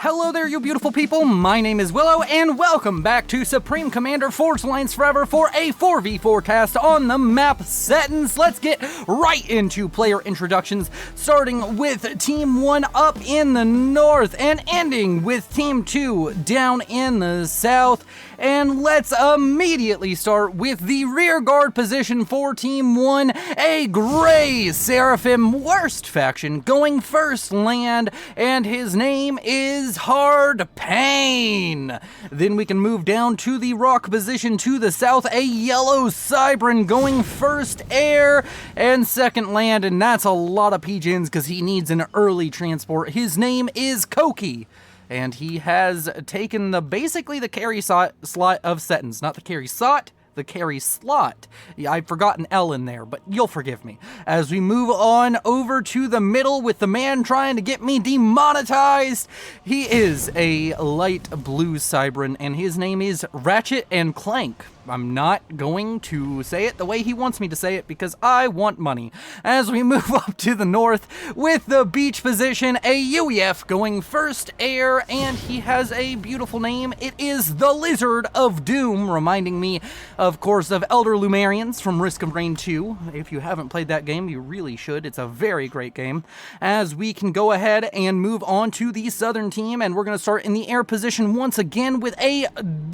Hello there, you beautiful people. My name is Willow, and welcome back to Supreme Commander Forged Alliance Forever for a 4v4 cast on the map Seton. Let's get right into player introductions, starting with Team 1 up in the north and ending with Team 2 down in the south. And let's immediately start with the rear guard position for Team 1, a Gray Seraphim worst faction going first land, and his name is Hard Pain. Then we can move down to the rock position to the south, a Yellow Cybran going first air and second land, and that's a lot of pigeons because he needs an early transport. His name is Koki. And he has taken basically the carry slot of Setons. Not the carry slot, the carry slot. Yeah, I forgot an L in there, but you'll forgive me. As we move on over to the middle with the man trying to get me demonetized. He is a light blue Cybran, and his name is Ratchet and Clank. I'm not going to say it the way he wants me to say it because I want money. As we move up to the north with the beach position, a UEF going first air, and he has a beautiful name. It is the Lizard of Doom, reminding me, of course, of Elder Lumerians from Risk of Rain 2. If you haven't played that game, you really should. It's a very great game. As we can go ahead and move on to the southern team, and we're going to start in the air position once again with a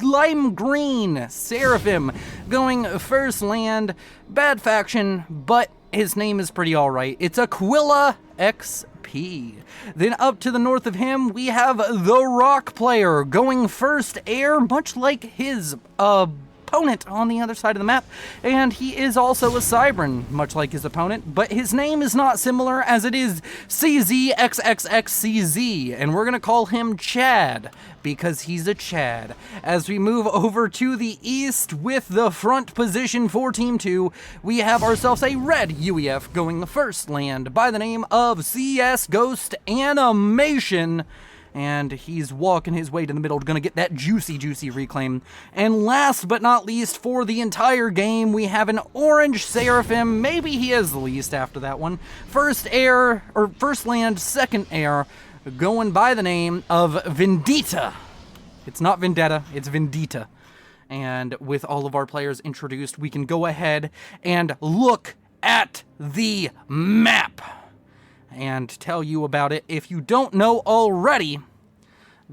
lime green Seraphim going first land. Bad faction, but his name is pretty alright. It's Aquila XP. Then up to the north of him, we have the Rock Player going first air, much like his opponent on the other side of the map, and he is also a Cybran, much like his opponent, but his name is not similar as it is CZXXXCZ, and we're gonna call him Chad because he's a Chad. As we move over to the east with the front position for Team 2, we have ourselves a red UEF going the first land by the name of CS Ghost Animation. And he's walking his way to the middle, gonna get that juicy reclaim. And last but not least, for the entire game, we have an orange Seraphim. Maybe he is the least after that one. First air, or first land, second air, going by the name of Vendetta. It's not Vendetta, it's Vendetta. And with all of our players introduced, we can go ahead and look at the map and tell you about it. If you don't know already,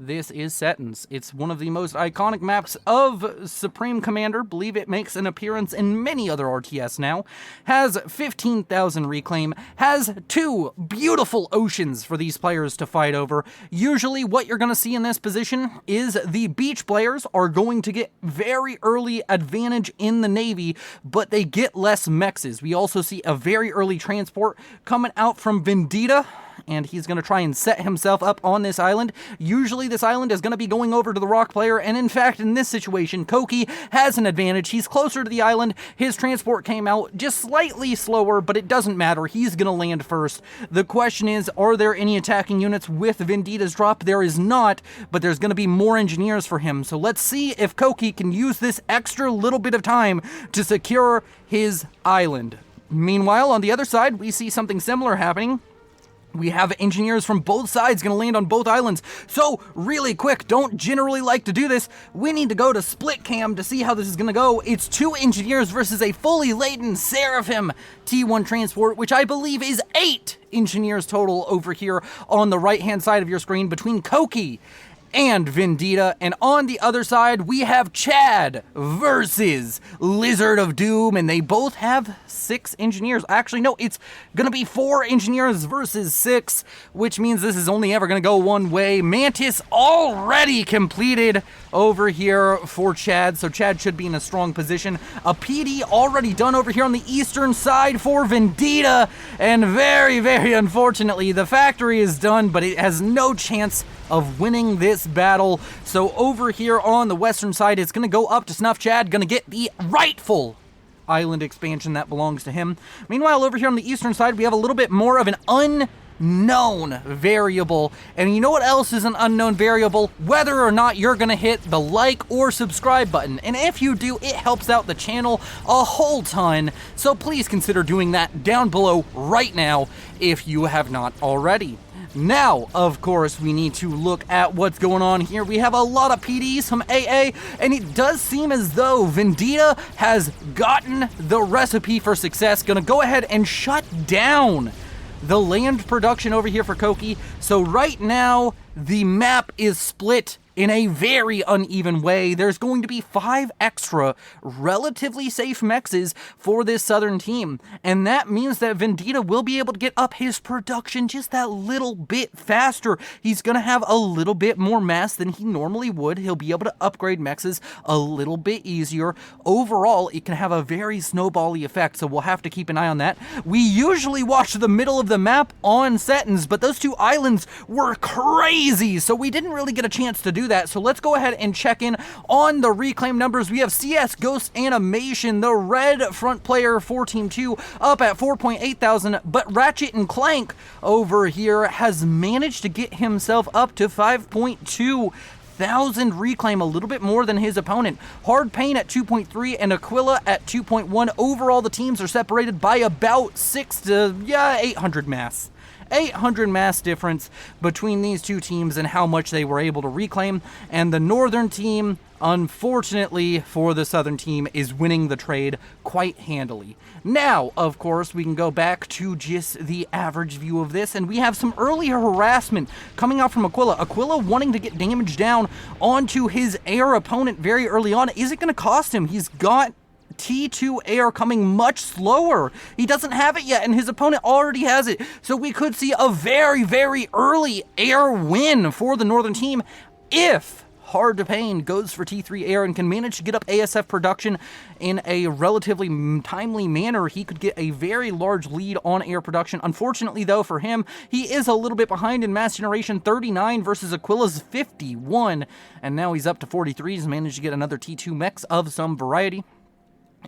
this is Setons. It's one of the most iconic maps of Supreme Commander. Believe it makes an appearance in many other RTS now. Has 15,000 reclaim. Has two beautiful oceans for these players to fight over. Usually what you're going to see in this position is the beach players are going to get very early advantage in the Navy, but they get less mexes. We also see a very early transport coming out from Vendetta, and he's going to try and set himself up on this island. Usually this island is going to be going over to the Rock Player, and in fact, in this situation, Koki has an advantage. He's closer to the island. His transport came out just slightly slower, but it doesn't matter. He's going to land first. The question is, are there any attacking units with Vendetta's drop? There is not, but there's going to be more engineers for him. So let's see if Koki can use this extra little bit of time to secure his island. Meanwhile, on the other side, we see something similar happening. We have engineers from both sides going to land on both islands. So, really quick, don't generally like to do this. We need to go to split cam to see how this is going to go. It's 2 engineers versus a fully laden Seraphim T1 transport, which I believe is 8 engineers total over here on the right-hand side of your screen between Koki and Vendetta, and on the other side we have Chad versus Lizard of Doom, and they both have 6 engineers. Actually, no, it's gonna be 4 engineers versus 6, which means this is only ever gonna go one way. Mantis already completed over here for Chad, so Chad should be in a strong position. A PD already done over here on the eastern side for Vendetta, and very unfortunately, the factory is done, but it has no chance of winning this battle. So over here on the western side, it's going to go up to Snuff Chad, going to get the rightful island expansion that belongs to him. Meanwhile, over here on the eastern side, we have a little bit more of an unknown variable. And you know what else is an unknown variable? Whether or not you're going to hit the like or subscribe button. And if you do, it helps out the channel a whole ton. So please consider doing that down below right now if you have not already. Now, of course, we need to look at what's going on here. We have a lot of PD, some AA, and it does seem as though Vendetta has gotten the recipe for success. Gonna go ahead and shut down the land production over here for Koki. So right now, the map is split in a very uneven way. There's going to be 5 extra relatively safe mexes for this southern team, and that means that Vendetta will be able to get up his production just that little bit faster. He's going to have a little bit more mass than he normally would. He'll be able to upgrade mexes a little bit easier. Overall, it can have a very snowbally effect, so we'll have to keep an eye on that. We usually watch the middle of the map on Setons, but those 2 islands were crazy, so we didn't really get a chance to do that. So let's go ahead and check in on the reclaim numbers. We have CS Ghost Animation, the red front player for Team 2, up at 4.8 thousand, but Ratchet and Clank over here has managed to get himself up to 5.2 thousand reclaim, a little bit more than his opponent. Hard Pain at 2.3 and Aquila at 2.1. Overall, the teams are separated by about 800 mass. 800 mass difference between these 2 teams and how much they were able to reclaim. And the northern team, unfortunately for the southern team, is winning the trade quite handily. Now, of course, we can go back to just the average view of this, and we have some early harassment coming out from Aquila. Aquila wanting to get damage down onto his air opponent very early on. Is it going to cost him? He's got T2 air coming much slower. He doesn't have it yet, and his opponent already has it. So we could see a very, very early air win for the northern team if Hard to Pain goes for T3 air and can manage to get up ASF production in a relatively timely manner. He could get a very large lead on air production. Unfortunately, though, for him, he is a little bit behind in mass generation, 39 versus Aquila's 51, and now he's up to 43. He's managed to get another T2 mechs of some variety.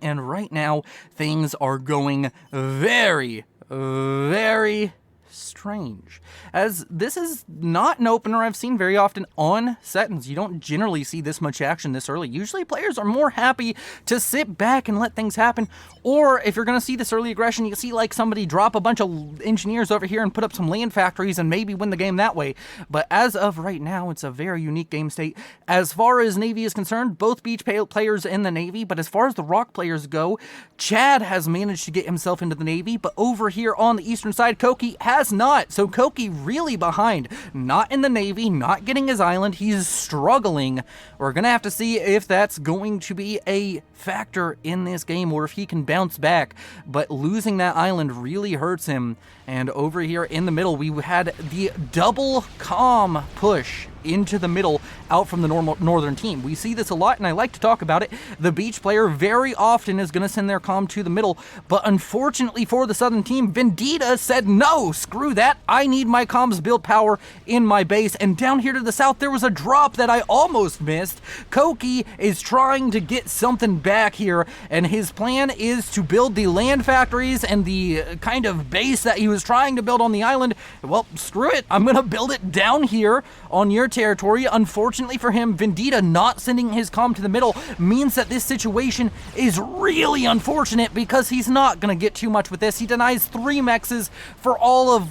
And right now, things are going very, very strange, as this is not an opener I've seen very often on Setons. You don't generally see this much action this early. Usually players are more happy to sit back and let things happen, or if you're going to see this early aggression, you see like somebody drop a bunch of engineers over here and put up some land factories and maybe win the game that way. But as of right now, it's a very unique game state. As far as Navy is concerned, both beach players in the Navy, but as far as the rock players go, Chad has managed to get himself into the Navy, but over here on the eastern side, Koki has not. So Koki really behind, not in the Navy, not getting his island. He's struggling. We're gonna have to see if that's going to be a factor in this game or if he can bounce back, but losing that island really hurts him. And over here in the middle, we had the double calm push into the middle out from the northern team. We see this a lot, and I like to talk about it. The beach player very often is going to send their comm to the middle, but unfortunately for the southern team, Vendetta said, no, screw that. I need my comms build power in my base. And down here to the south, there was a drop that I almost missed. Koki is trying to get something back here, and his plan is to build the land factories and the kind of base that he was trying to build on the island. Well, screw it. I'm going to build it down here on your territory. Unfortunately for him, Vendetta not sending his comm to the middle means that this situation is really unfortunate because he's not going to get too much with this. He denies 3 mexes for all of,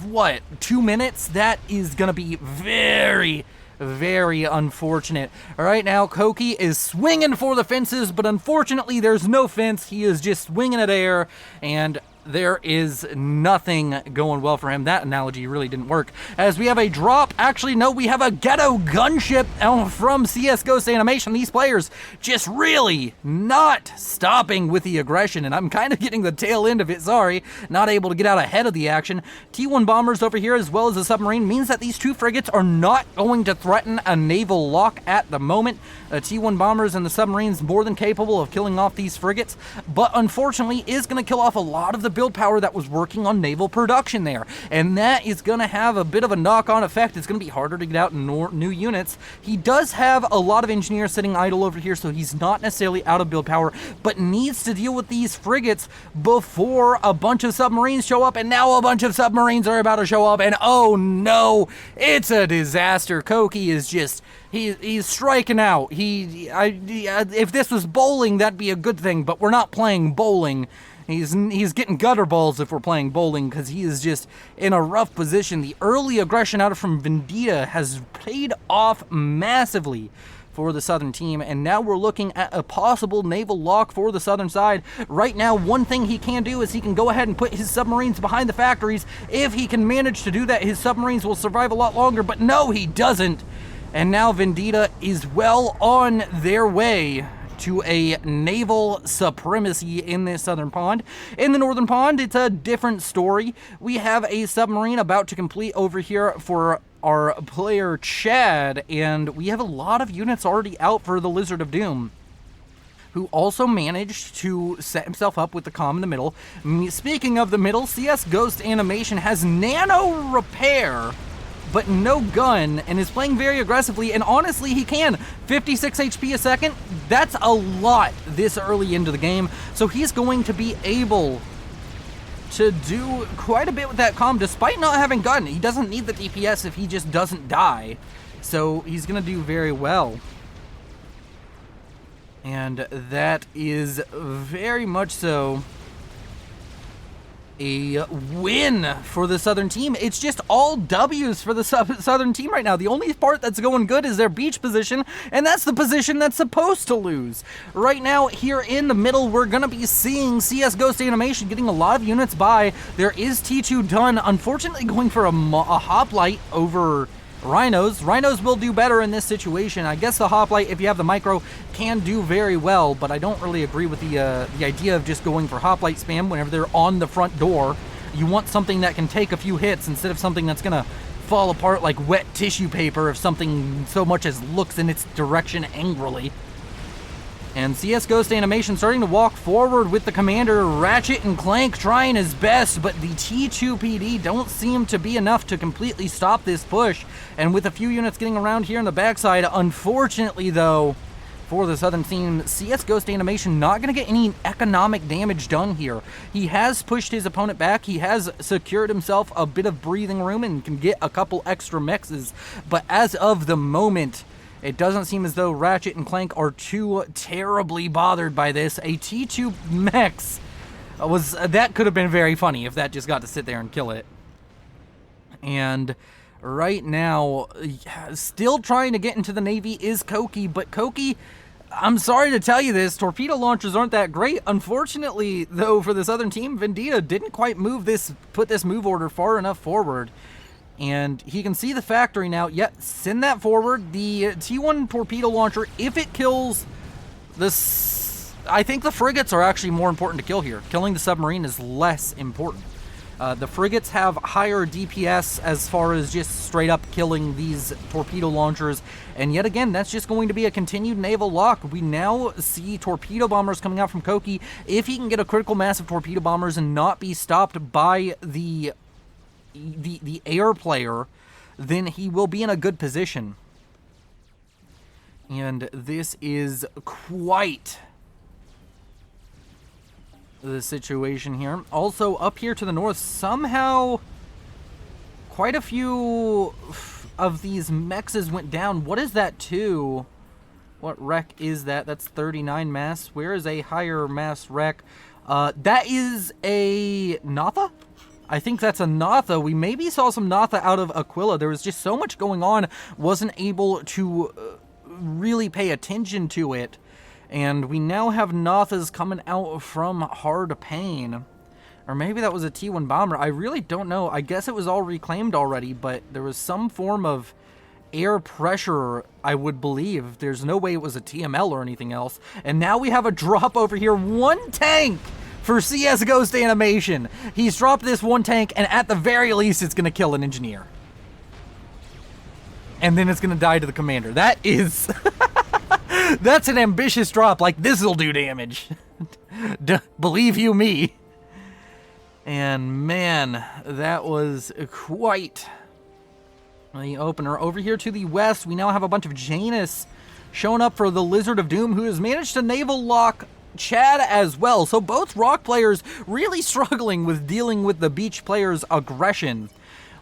2 minutes? That is going to be very, very unfortunate. All right, now Koki is swinging for the fences, but unfortunately there's no fence. He is just swinging at air, and there is nothing going well for him. That analogy really didn't work, as we have a drop. Actually, no, we have a ghetto gunship from CS Ghost Animation. These players just really not stopping with the aggression, and I'm kind of getting the tail end of it. Sorry, not able to get out ahead of the action. T1 bombers over here as well as a submarine means that these 2 frigates are not going to threaten a naval lock at the moment. T1 bombers and the submarines more than capable of killing off these frigates, but unfortunately is going to kill off a lot of the build power that was working on naval production there, and that is going to have a bit of a knock-on effect. It's going to be harder to get out new units. He does have a lot of engineers sitting idle over here, so he's not necessarily out of build power, but needs to deal with these frigates before a bunch of submarines show up, and now a bunch of submarines are about to show up, and oh no, it's a disaster. Koki is just, he's striking out. If this was bowling, that'd be a good thing, but we're not playing bowling. He's getting gutter balls if we're playing bowling, because he is just in a rough position. The early aggression out from Vendetta has paid off massively for the Southern team, and now we're looking at a possible naval lock for the Southern side. Right now, one thing he can do is he can go ahead and put his submarines behind the factories. If he can manage to do that, his submarines will survive a lot longer, but no, he doesn't. And now Vendetta is well on their way to a naval supremacy in this southern pond. In the northern pond, it's a different story. We have a submarine about to complete over here for our player Chad, and we have a lot of units already out for the Lizard of Doom, who also managed to set himself up with the comm in the middle. Speaking of the middle, CS Ghost Animation has nano repair, but no gun, and is playing very aggressively, and honestly, he can. 56 HP a second, that's a lot this early into the game, so he's going to be able to do quite a bit with that comm, despite not having gun. He doesn't need the DPS if he just doesn't die, so he's gonna do very well. And that is very much so a win for the Southern team. It's just all W's for the Southern team right now. The only part that's going good is their beach position, and that's the position that's supposed to lose. Right now, here in the middle, we're going to be seeing CS Ghost Animation getting a lot of units by. There is T2 done, unfortunately going for a hoplite over Rhinos. Rhinos will do better in this situation. I guess the hoplite, if you have the micro, can do very well, but I don't really agree with the idea of just going for hoplite spam whenever they're on the front door. You want something that can take a few hits instead of something that's gonna fall apart like wet tissue paper if something so much as looks in its direction angrily. And CS Ghost Animation starting to walk forward with the commander. Ratchet and Clank trying his best, but the T2 PD don't seem to be enough to completely stop this push. And with a few units getting around here on the backside, unfortunately though, for the Southern team, CS Ghost Animation not going to get any economic damage done here. He has pushed his opponent back. He has secured himself a bit of breathing room and can get a couple extra mexes. But as of the moment, it doesn't seem as though Ratchet and Clank are too terribly bothered by this. A T2 Mex that could have been very funny if that just got to sit there and kill it. And right now, still trying to get into the Navy is Koki, but Koki, I'm sorry to tell you this, torpedo launchers aren't that great. Unfortunately, though, for the Southern team, Vendetta didn't quite put this move order far enough forward. And he can see the factory now. Yet, send that forward. The T1 torpedo launcher, if it kills this, I think the frigates are actually more important to kill here. Killing the submarine is less important. The frigates have higher DPS as far as just straight up killing these torpedo launchers. And yet again, that's just going to be a continued naval lock. We now see torpedo bombers coming out from Koki. If he can get a critical mass of torpedo bombers and not be stopped by the air player, then he will be in a good position. And this is quite the situation here. Also, up here to the north, somehow quite a few of these mexes went down. What is that too? What wreck is that? That's 39 mass. Where is a higher mass wreck? That is a Natha? I think that's a Natha. We maybe saw some Natha out of Aquila. There was just so much going on, wasn't able to really pay attention to it. And we now have Nathas coming out from Hard Pain. Or maybe that was a T1 bomber. I really don't know. I guess it was all reclaimed already, but there was some form of air pressure, I would believe. There's no way it was a TML or anything else. And now we have a drop over here. One tank for CS Ghost Animation. He's dropped this one tank, and at the very least, it's going to kill an engineer. And then it's going to die to the commander. That is... that's an ambitious drop. Like, this'll do damage. Believe you me. And man, that was quite the opener. Over here to the west, we now have a bunch of Janus showing up for the Lizard of Doom, who has managed to naval lock Chad as well. So both rock players really struggling with dealing with the beach players' aggression.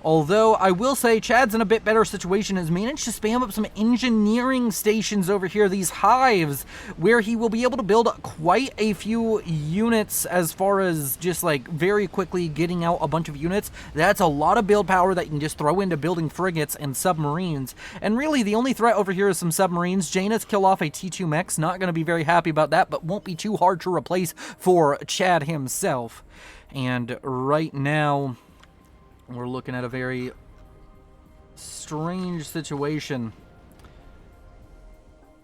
Although I will say Chad's in a bit better situation, has managed to spam up some engineering stations over here, these hives, where he will be able to build quite a few units as far as just like very quickly getting out a bunch of units. That's a lot of build power that you can just throw into building frigates and submarines. And really the only threat over here is some submarines. Janus kill off a T2 mech's, not going to be very happy about that, but won't be too hard to replace for Chad himself. And right now, we're looking at a very strange situation.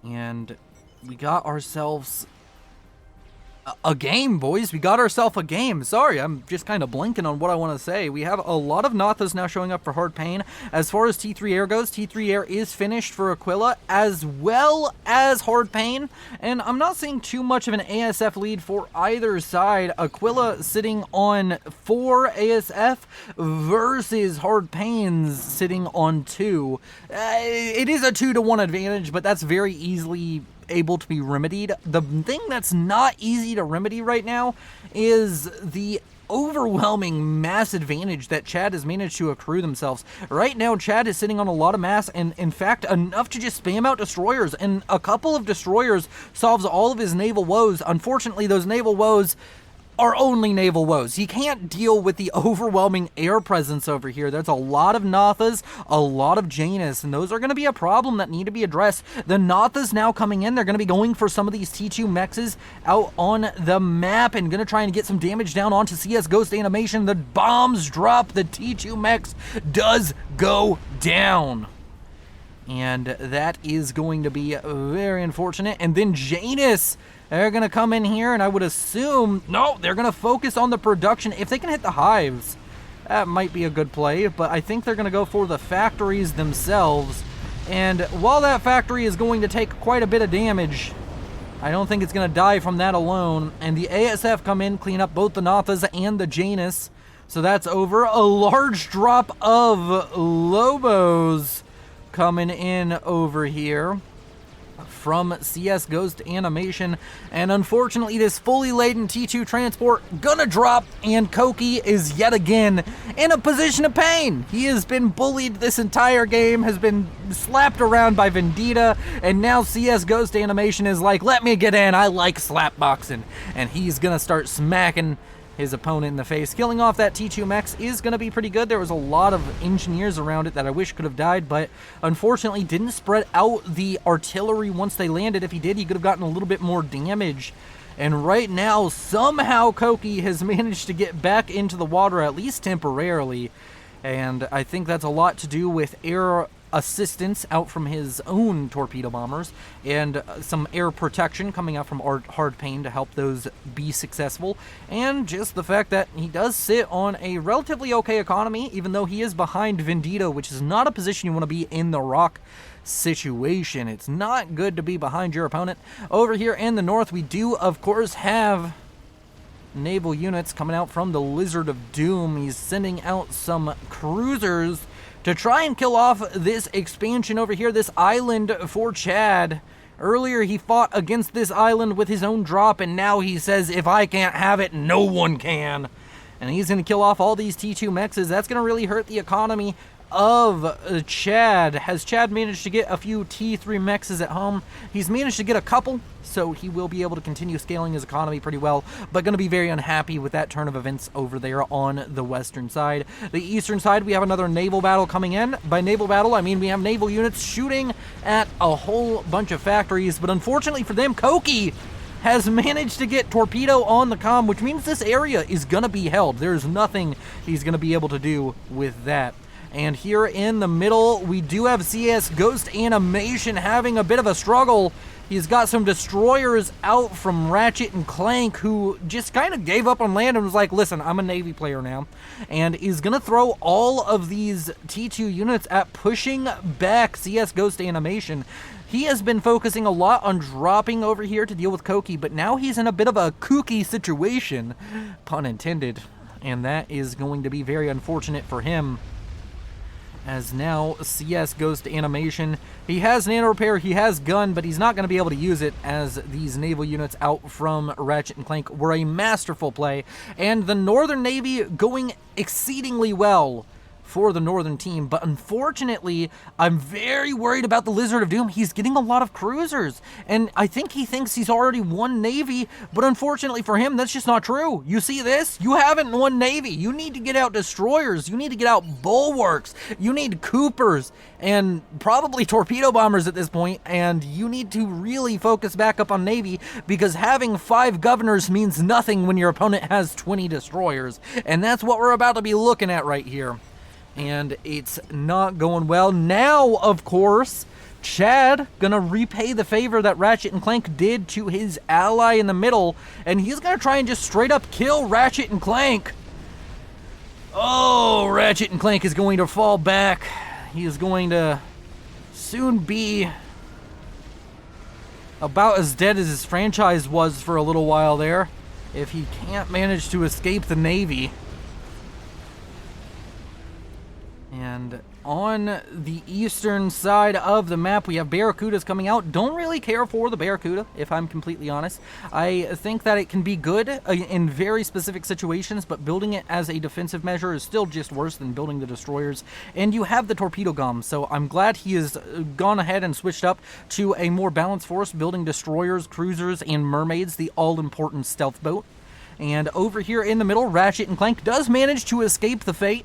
And we got ourselves a game, boys. We got ourselves a game. Sorry, I'm just kind of blanking on what I want to say. We have a lot of Nathas now showing up for Hard Pain. As far as T3 Air goes, T3 Air is finished for Aquila as well as Hard Pain. And I'm not seeing too much of an ASF lead for either side. Aquila sitting on 4 ASF versus Hard Pain's sitting on 2. It is a 2-to-1 advantage, but that's very easily able to be remedied. The thing that's not easy to remedy right now is the overwhelming mass advantage that Chad has managed to accrue themselves. Right now, Chad is sitting on a lot of mass, and in fact, enough to just spam out destroyers, and a couple of destroyers solves all of his naval woes. Unfortunately, those naval woes are only naval woes. He can't deal with the overwhelming air presence over here. There's a lot of Nathas, a lot of Janus, and those are going to be a problem that need to be addressed. The Nathas now coming in, they're going to be going for some of these T2 mechs out on the map and going to try and get some damage down onto CS Ghost Animation. The bombs drop, the T2 mechs does go down. And that is going to be very unfortunate. And then Janus, they're going to come in here, and I would assume, no, they're going to focus on the production. If they can hit the hives, that might be a good play, but I think they're going to go for the factories themselves. And while that factory is going to take quite a bit of damage, I don't think it's going to die from that alone. And the ASF come in, clean up both the Nathas and the Janus. So that's over. A large drop of Lobos coming in over here from CS Ghost Animation, and unfortunately this fully laden T2 transport gonna drop, and Koki is yet again in a position of pain. He has been bullied this entire game, has been slapped around by Vendetta, and now CS Ghost Animation is like, let me get in, I like slap boxing, and he's gonna start smacking his opponent in the face. Killing off that T2 mechs is going to be pretty good. There was a lot of engineers around it that I wish could have died, but unfortunately didn't spread out the artillery once they landed. If he did, he could have gotten a little bit more damage. And right now, somehow Koki has managed to get back into the water, at least temporarily. And I think that's a lot to do with air assistance out from his own torpedo bombers and some air protection coming out from Hard Pain to help those be successful, and just the fact that he does sit on a relatively okay economy, even though he is behind Vendetta, which is not a position you want to be in the rock situation. It's not good to be behind your opponent. Over here in the north, we do of course have naval units coming out from the Lizard of Doom. He's sending out some cruisers to try and kill off this expansion over here, this island for Chad. Earlier he fought against this island with his own drop, and now he says, if I can't have it, no one can. And he's going to kill off all these T2 mechs. That's going to really hurt the economy of Chad. Has Chad managed to get a few T3 mechs at home? He's managed to get a couple, so he will be able to continue scaling his economy pretty well, but going to be very unhappy with that turn of events over there on the western side. The eastern side, we have another naval battle coming in. By naval battle, I mean we have naval units shooting at a whole bunch of factories, but unfortunately for them, Koki has managed to get torpedo on the comm, which means this area is going to be held. There's nothing he's going to be able to do with that. And here in the middle, we do have CS Ghost Animation having a bit of a struggle. He's got some destroyers out from Ratchet and Clank, who just kind of gave up on land and was like, listen, I'm a Navy player now. And is going to throw all of these T2 units at pushing back CS Ghost Animation. He has been focusing a lot on dropping over here to deal with Koki, but now he's in a bit of a kooky situation, pun intended. And that is going to be very unfortunate for him. As now CS Ghost Animation, he has nano repair, he has gun, but he's not going to be able to use it, as these naval units out from Ratchet and Clank were a masterful play, and the Northern Navy going exceedingly well for the northern team, but unfortunately, I'm very worried about the Lizard of Doom. He's getting a lot of cruisers, and I think he thinks he's already won Navy, but unfortunately for him, that's just not true. You see this? You haven't won Navy. You need to get out destroyers. You need to get out bulwarks. You need Coopers, and probably torpedo bombers at this point, and you need to really focus back up on Navy, because having 5 governors means nothing when your opponent has 20 destroyers, and that's what we're about to be looking at right here. And it's not going well. Now, of course, Chad gonna repay the favor that Ratchet and Clank did to his ally in the middle, and he's gonna try and just straight up kill Ratchet and Clank. Oh, Ratchet and Clank is going to fall back. He is going to soon be about as dead as his franchise was for a little while there, if he can't manage to escape the Navy. And on the eastern side of the map, we have Barracudas coming out. Don't really care for the Barracuda, if I'm completely honest. I think that it can be good in very specific situations, but building it as a defensive measure is still just worse than building the destroyers. And you have the torpedo gun, so I'm glad he has gone ahead and switched up to a more balanced force, building destroyers, cruisers, and mermaids, the all-important stealth boat. And over here in the middle, Ratchet and Clank does manage to escape the fate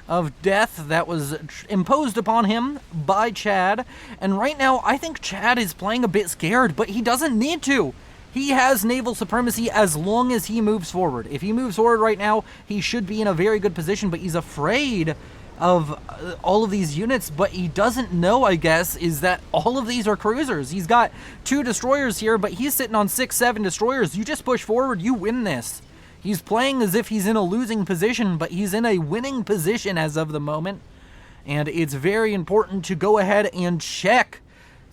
of death that was imposed upon him by Chad. And right now, I think Chad is playing a bit scared, but he doesn't need to. He has naval supremacy as long as he moves forward. If he moves forward right now, he should be in a very good position, but he's afraid of all of these units, but he doesn't know, I guess, is that all of these are cruisers. He's got 2 destroyers here, but he's sitting on 6, 7 destroyers. You just push forward, you win this. He's playing as if he's in a losing position, but he's in a winning position as of the moment. And it's very important to go ahead and check.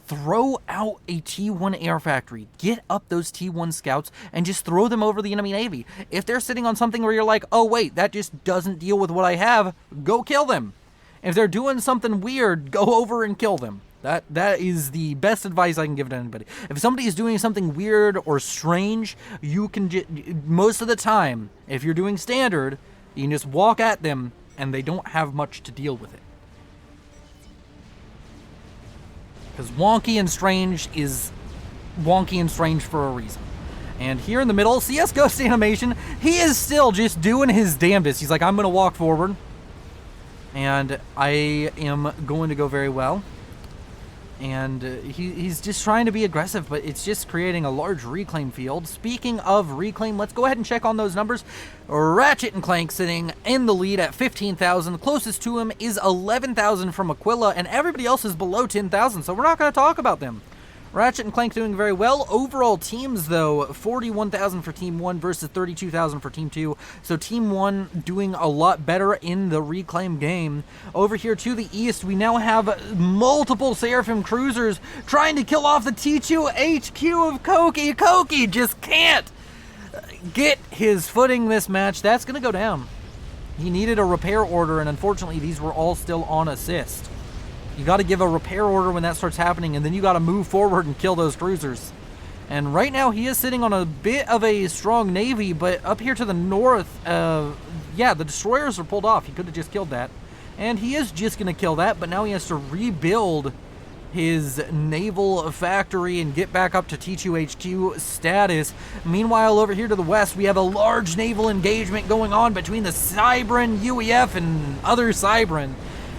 Throw out a T1 air factory. Get up those T1 scouts and just throw them over the enemy Navy. If they're sitting on something where you're like, oh wait, that just doesn't deal with what I have, go kill them. If they're doing something weird, go over and kill them. That is the best advice I can give to anybody. If somebody is doing something weird or strange, you can most of the time, if you're doing standard, you can just walk at them and they don't have much to deal with it. Because wonky and strange is wonky and strange for a reason. And here in the middle, CS Ghost Animation, he is still just doing his damnedest. He's like, I'm going to walk forward. And I am going to go very well. And he's just trying to be aggressive, but it's just creating a large reclaim field. Speaking of reclaim, let's go ahead and check on those numbers. Ratchet and Clank sitting in the lead at 15,000. Closest to him is 11,000 from Aquila, and everybody else is below 10,000, so we're not going to talk about them. Ratchet and Clank doing very well. Overall teams, though, 41,000 for Team 1 versus 32,000 for Team 2. So Team 1 doing a lot better in the reclaim game. Over here to the east, we now have multiple Seraphim cruisers trying to kill off the T2 HQ of Koki. Koki just can't get his footing this match. That's going to go down. He needed a repair order, and unfortunately, these were all still on assist. You got to give a repair order when that starts happening, and then you got to move forward and kill those cruisers. And right now, he is sitting on a bit of a strong navy, but up here to the north, yeah, the destroyers are pulled off. He could have just killed that. And he is just going to kill that, but now he has to rebuild his naval factory and get back up to T2HQ status. Meanwhile, over here to the west, we have a large naval engagement going on between the Cybran, UEF, and other Cybran.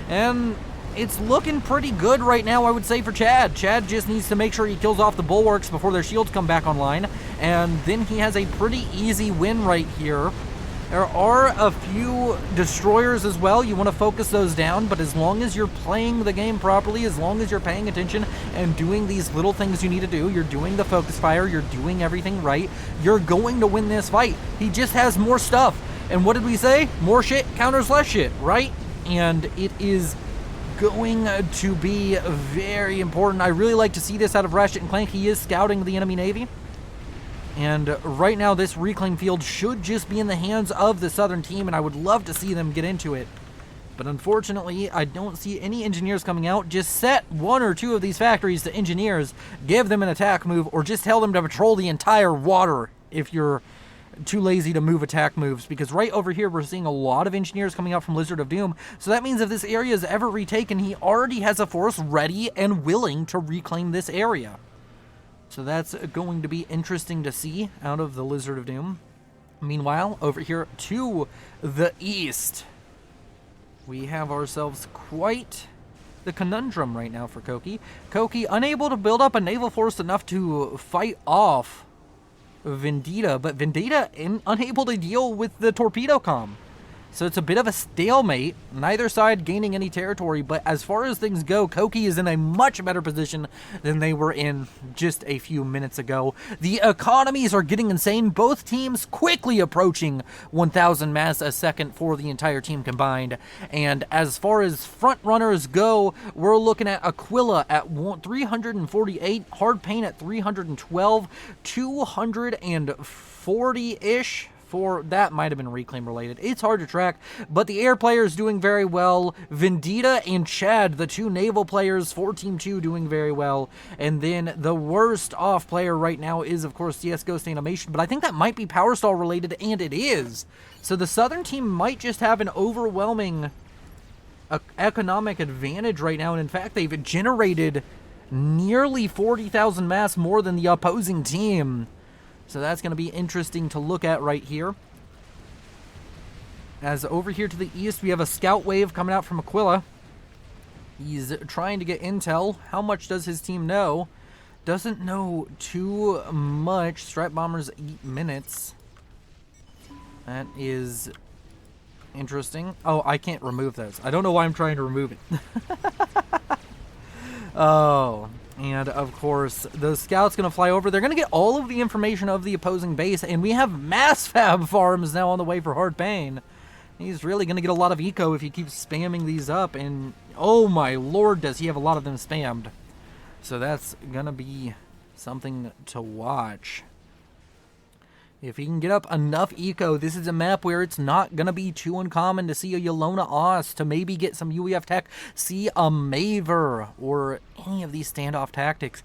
And it's looking pretty good right now, I would say, for Chad. Chad just needs to make sure he kills off the bulwarks before their shields come back online, and then he has a pretty easy win right here. There are a few destroyers as well. You want to focus those down, but as long as you're playing the game properly, as long as you're paying attention and doing these little things you need to do, you're doing the focus fire, you're doing everything right, you're going to win this fight. He just has more stuff. And what did we say? More shit counters less shit, right? And it is going to be very important. I really like to see this out of Ratchet and Clank. He is scouting the enemy navy. And right now, this reclaim field should just be in the hands of the southern team, and I would love to see them get into it. But unfortunately, I don't see any engineers coming out. Just set 1 or 2 of these factories to engineers, give them an attack move, or just tell them to patrol the entire water if you're too lazy to move attack moves, because right over here we're seeing a lot of engineers coming out from Lizard of Doom. So that means if this area is ever retaken, he already has a force ready and willing to reclaim this area. So that's going to be interesting to see out of the Lizard of Doom. Meanwhile, over here to the east, we have ourselves quite the conundrum right now for Koki. Koki unable to build up a naval force enough to fight off Vendetta, but Vendetta unable to deal with the torpedo comm. So it's a bit of a stalemate, neither side gaining any territory, but as far as things go, Koki is in a much better position than they were in just a few minutes ago. The economies are getting insane, both teams quickly approaching 1,000 mass a second for the entire team combined. And as far as front runners go, we're looking at Aquila at 348, Hard Pain at 312, 240-ish. For that might have been reclaim related. It's hard to track, but the air player is doing very well. Vendetta and Chad, the two naval players for Team 2, doing very well. And then the worst off player right now is, of course, CS Ghost Animation, but I think that might be power stall related, and it is. So the Southern team might just have an overwhelming economic advantage right now, and in fact, they've generated nearly 40,000 mass more than the opposing team. So that's going to be interesting to look at right here. As over here to the east, we have a scout wave coming out from Aquila. He's trying to get intel. How much does his team know? Doesn't know too much. Strat bombers 8 minutes. That is interesting. Oh, I can't remove those. I don't know why I'm trying to remove it. Oh, and of course, the scout's going to fly over. They're going to get all of the information of the opposing base, and we have mass fab farms now on the way for Hard Pain. He's really going to get a lot of eco if he keeps spamming these up, and oh my lord, does he have a lot of them spammed. So that's going to be something to watch. If he can get up enough eco, this is a map where it's not going to be too uncommon to see a Yelona Oss, to maybe get some UEF tech, see a Maver, or any of these standoff tactics.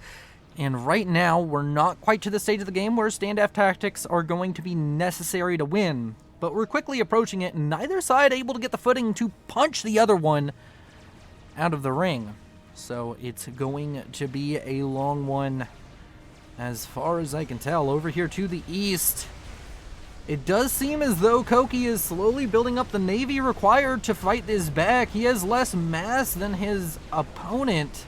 And right now, we're not quite to the stage of the game where standoff tactics are going to be necessary to win. But we're quickly approaching it, and neither side able to get the footing to punch the other one out of the ring. So it's going to be a long one. As far as I can tell, over here to the east, it does seem as though Koki is slowly building up the navy required to fight this back. He has less mass than his opponent,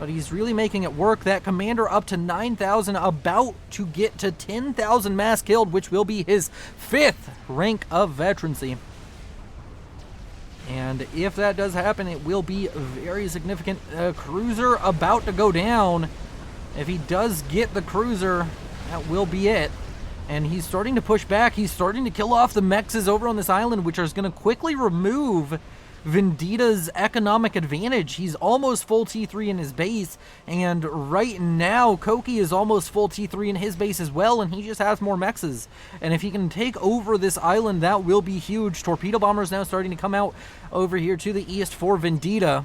but he's really making it work. That commander up to 9,000, about to get to 10,000 mass killed, which will be his 5th rank of veterancy. And if that does happen, it will be very significant. Cruiser about to go down. If he does get the cruiser, that will be it. And he's starting to push back. He's starting to kill off the mexes over on this island, which is going to quickly remove Vendetta's economic advantage. He's almost full T3 in his base, and right now Koki is almost full T3 in his base as well, and he just has more mexes. And if he can take over this island, that will be huge. Torpedo bombers now starting to come out over here to the east for Vendetta.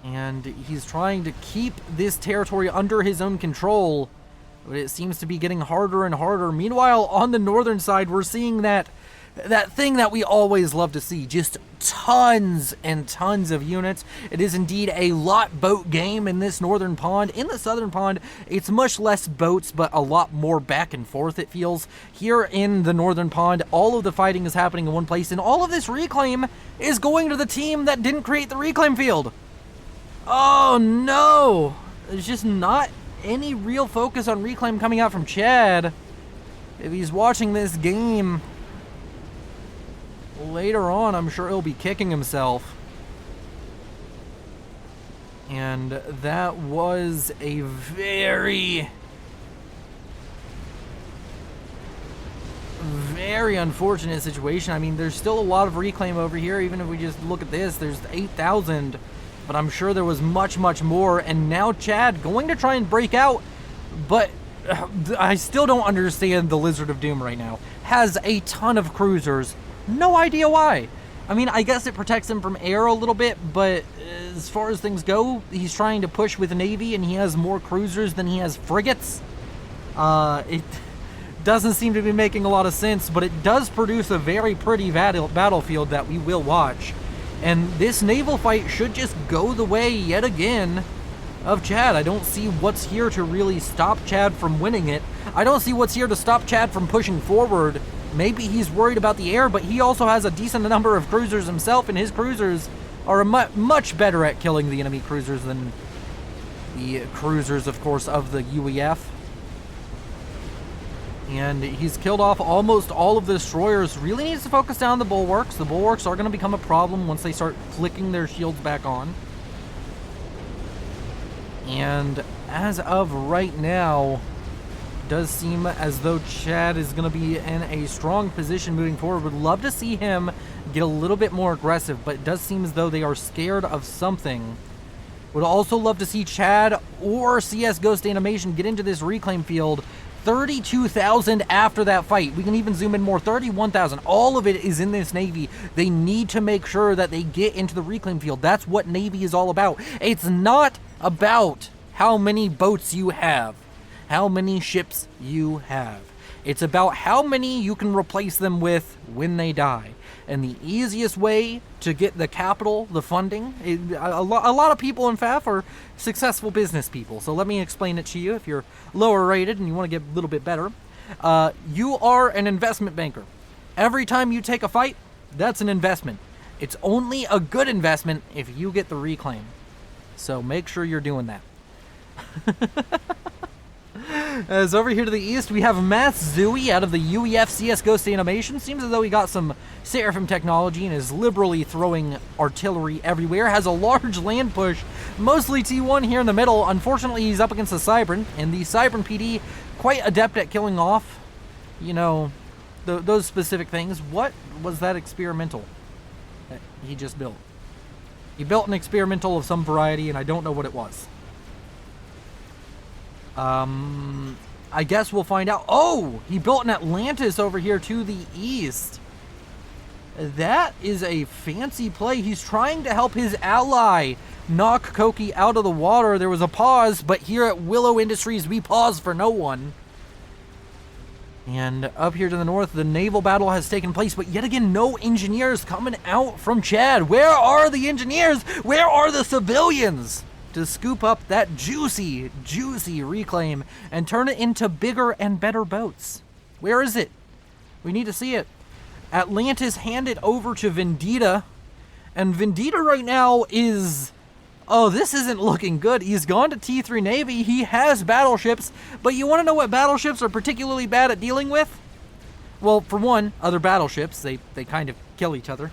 And he's trying to keep this territory under his own control, but it seems to be getting harder and harder. Meanwhile, on the northern side, we're seeing that thing that we always love to see, just tons and tons of units. It is indeed a lot boat game in this northern pond. In the southern pond, it's much less boats, but a lot more back and forth, it feels. Here in the northern pond, all of the fighting is happening in one place, and all of this reclaim is going to the team that didn't create the reclaim field. Oh no! There's just not any real focus on reclaim coming out from Chad. If he's watching this game later on, I'm sure he'll be kicking himself. And that was a very unfortunate situation. I mean, there's still a lot of reclaim over here. Even if we just look at this, there's 8,000. But I'm sure there was much, much more. And now Chad going to try and break out. But I still don't understand the Lizard of Doom right now. Has a ton of cruisers. No idea why. I mean, I guess it protects him from air a little bit. But as far as things go, he's trying to push with the Navy. And he has more cruisers than he has frigates. doesn't seem to be making a lot of sense, but it does produce a very pretty battlefield that we will watch. And this naval fight should just go the way, yet again, of Chad. I don't see what's here to really stop Chad from winning it. I don't see what's here to stop Chad from pushing forward. Maybe he's worried about the air, but he also has a decent number of cruisers himself, and his cruisers are much better at killing the enemy cruisers than the cruisers, of course, of the UEF. And he's killed off almost all of the destroyers. Really needs to focus down the bulwarks. The bulwarks are going to become a problem once they start flicking their shields back on. And as of right now, does seem as though Chad is going to be in a strong position moving forward. Would love to see him get a little bit more aggressive, but it does seem as though they are scared of something. Would also love to see Chad or CS Ghost Animation get into this reclaim field. 32,000 after that fight. We can even zoom in more. 31,000. All of it is in this Navy. They need to make sure that they get into the reclaim field. That's what Navy is all about. It's not about how many boats you have, how many ships you have. It's about how many you can replace them with when they die. And the easiest way to get the capital, the funding, a lot of people in FAF are successful business people. So let me explain it to you if you're lower rated and you want to get a little bit better. You are an investment banker. Every time you take a fight, that's an investment. It's only a good investment if you get the reclaim. So make sure you're doing that. As over here to the east, we have Mass Zooey out of the UEF CS Ghost Animation. Seems as though he got some Seraphim technology and is liberally throwing artillery everywhere. Has a large land push, mostly T1 here in the middle. Unfortunately, he's up against the Cybran, and the Cybran PD quite adept at killing off, you know, those specific things. What was that experimental that he just built? He built an experimental of some variety, and I don't know what it was. I guess we'll find out. Oh, he built an Atlantis over here to the east. That is a fancy play. He's trying to help his ally knock Koki out of the water. There was a pause, but here at Willow Industries, we pause for no one. And up here to the north, the naval battle has taken place, but yet again, no engineers coming out from Chad. Where are the engineers? Where are the civilians to scoop up that juicy, juicy reclaim and turn it into bigger and better boats? Where is it? We need to see it. Atlantis handed over to Vendetta, and Vendetta right now is... oh, this isn't looking good. He's gone to T3 Navy. He has battleships, but you want to know what battleships are particularly bad at dealing with? Well, for one, other battleships. They kind of kill each other.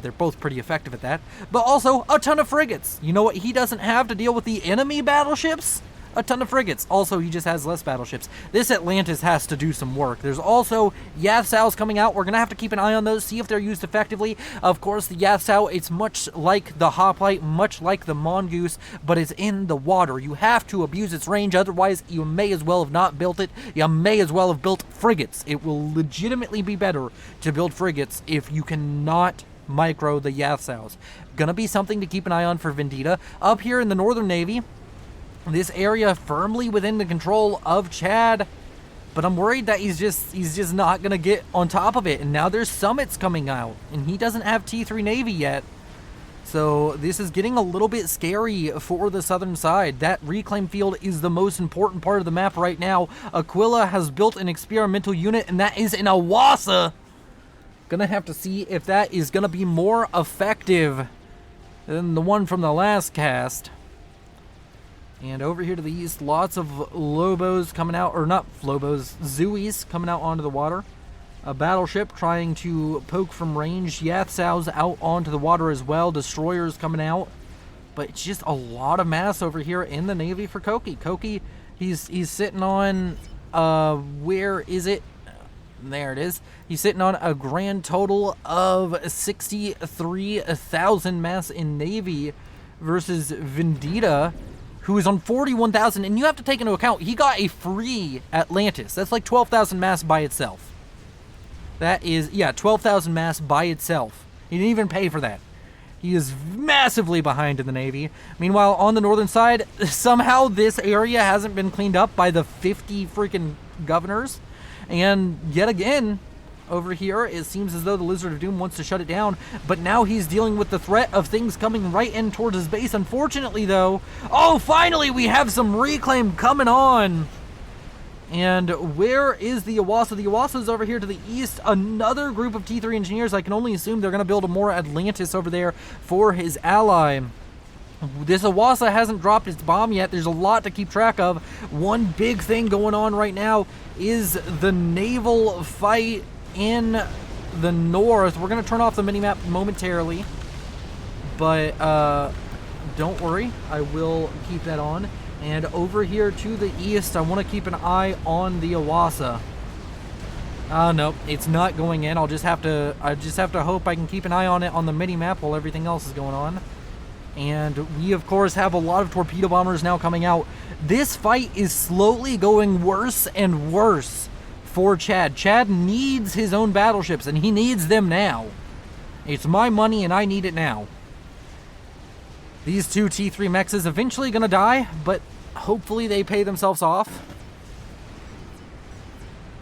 They're both pretty effective at that. But also, a ton of frigates. You know what he doesn't have to deal with? The enemy battleships? A ton of frigates. Also, he just has less battleships. This Atlantis has to do some work. There's also Yathsaus coming out. We're going to have to keep an eye on those, see if they're used effectively. Of course, the Yathsau, it's much like the Hoplite, much like the Mongoose, but it's in the water. You have to abuse its range, otherwise you may as well have not built it. You may as well have built frigates. It will legitimately be better to build frigates if you cannot micro the Yathsaus. Gonna be something to keep an eye on for Vendetta. Up here in the Northern Navy, this area firmly within the control of Chad, but I'm worried that he's just not gonna get on top of it. And now there's summits coming out, and he doesn't have T3 Navy yet, so this is getting a little bit scary for the southern side. That reclaim field is the most important part of the map right now. Aquila has built an experimental unit, and that is an Awasa. Gonna have to see if that is gonna be more effective than the one from the last cast. And over here to the east, lots of Lobos coming out, or not Lobos, Zooies coming out onto the water. A battleship trying to poke from range. Yathsaus out onto the water as well. Destroyers coming out. But it's just a lot of mass over here in the Navy for Koki. Koki, he's sitting on, where is it? There it is. He's sitting on a grand total of 63,000 mass in Navy versus Vendetta, who is on 41,000, and you have to take into account, he got a free Atlantis. That's like 12,000 mass by itself. That is, yeah, 12,000 mass by itself. He didn't even pay for that. He is massively behind in the Navy. Meanwhile, on the northern side, somehow this area hasn't been cleaned up by the 50 freaking governors. And yet again, over here, it seems as though the Lizard of Doom wants to shut it down, but now he's dealing with the threat of things coming right in towards his base. Unfortunately, though, oh, finally we have some reclaim coming on. And where is the Iwasa? The Iwasa is over here to the east. Another group of T3 engineers. I can only assume they're going to build a more Atlantis over there for his ally. This Iwasa hasn't dropped its bomb yet. There's a lot to keep track of. One big thing going on right now is the naval fight in the north. We're going to turn off the minimap momentarily, but don't worry, I will keep that on. And over here to the east, I want to keep an eye on the Iwasa. Nope, it's not going in. I just have to hope I can keep an eye on it on the minimap while everything else is going on. And we, of course, have a lot of torpedo bombers now coming out. This fight is slowly going worse and worse for Chad. Chad needs his own battleships, and he needs them now. It's my money, and I need it now. These two T3 mechs is eventually going to die, but hopefully they pay themselves off.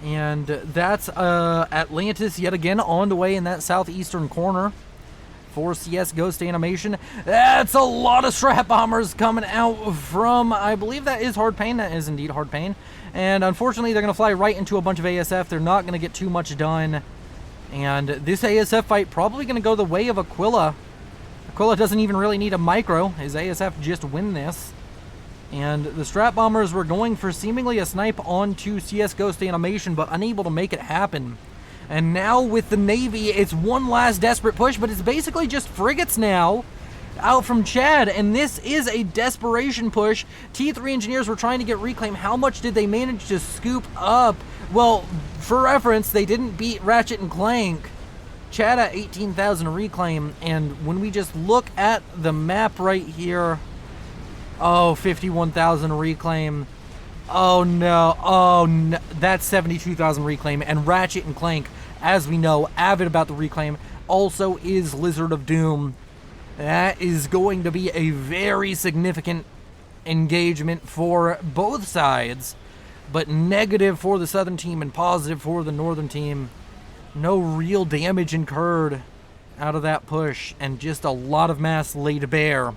And that's Atlantis yet again on the way in that southeastern corner for CS Ghost Animation. That's a lot of strap bombers coming out from, I believe that is Hard Pain. That is indeed Hard Pain. And unfortunately, they're going to fly right into a bunch of ASF. They're not going to get too much done. And this ASF fight probably going to go the way of Aquila. Aquila doesn't even really need a micro. His ASF just win this. And the strap bombers were going for seemingly a snipe onto CS Ghost Animation, but unable to make it happen. And now with the Navy, it's one last desperate push, but it's basically just frigates now out from Chad, and this is a desperation push. T3 engineers were trying to get reclaim. How much did they manage to scoop up? Well, for reference, they didn't beat Ratchet and Clank. Chad at 18,000 reclaim, and when we just look at the map right here, oh, 51,000 reclaim. Oh no, that's 72,000 reclaim, and Ratchet and Clank, as we know, avid about the reclaim, also is Lizard of Doom. That is going to be a very significant engagement for both sides, but negative for the southern team and positive for the northern team. No real damage incurred out of that push, and just a lot of mass laid bare.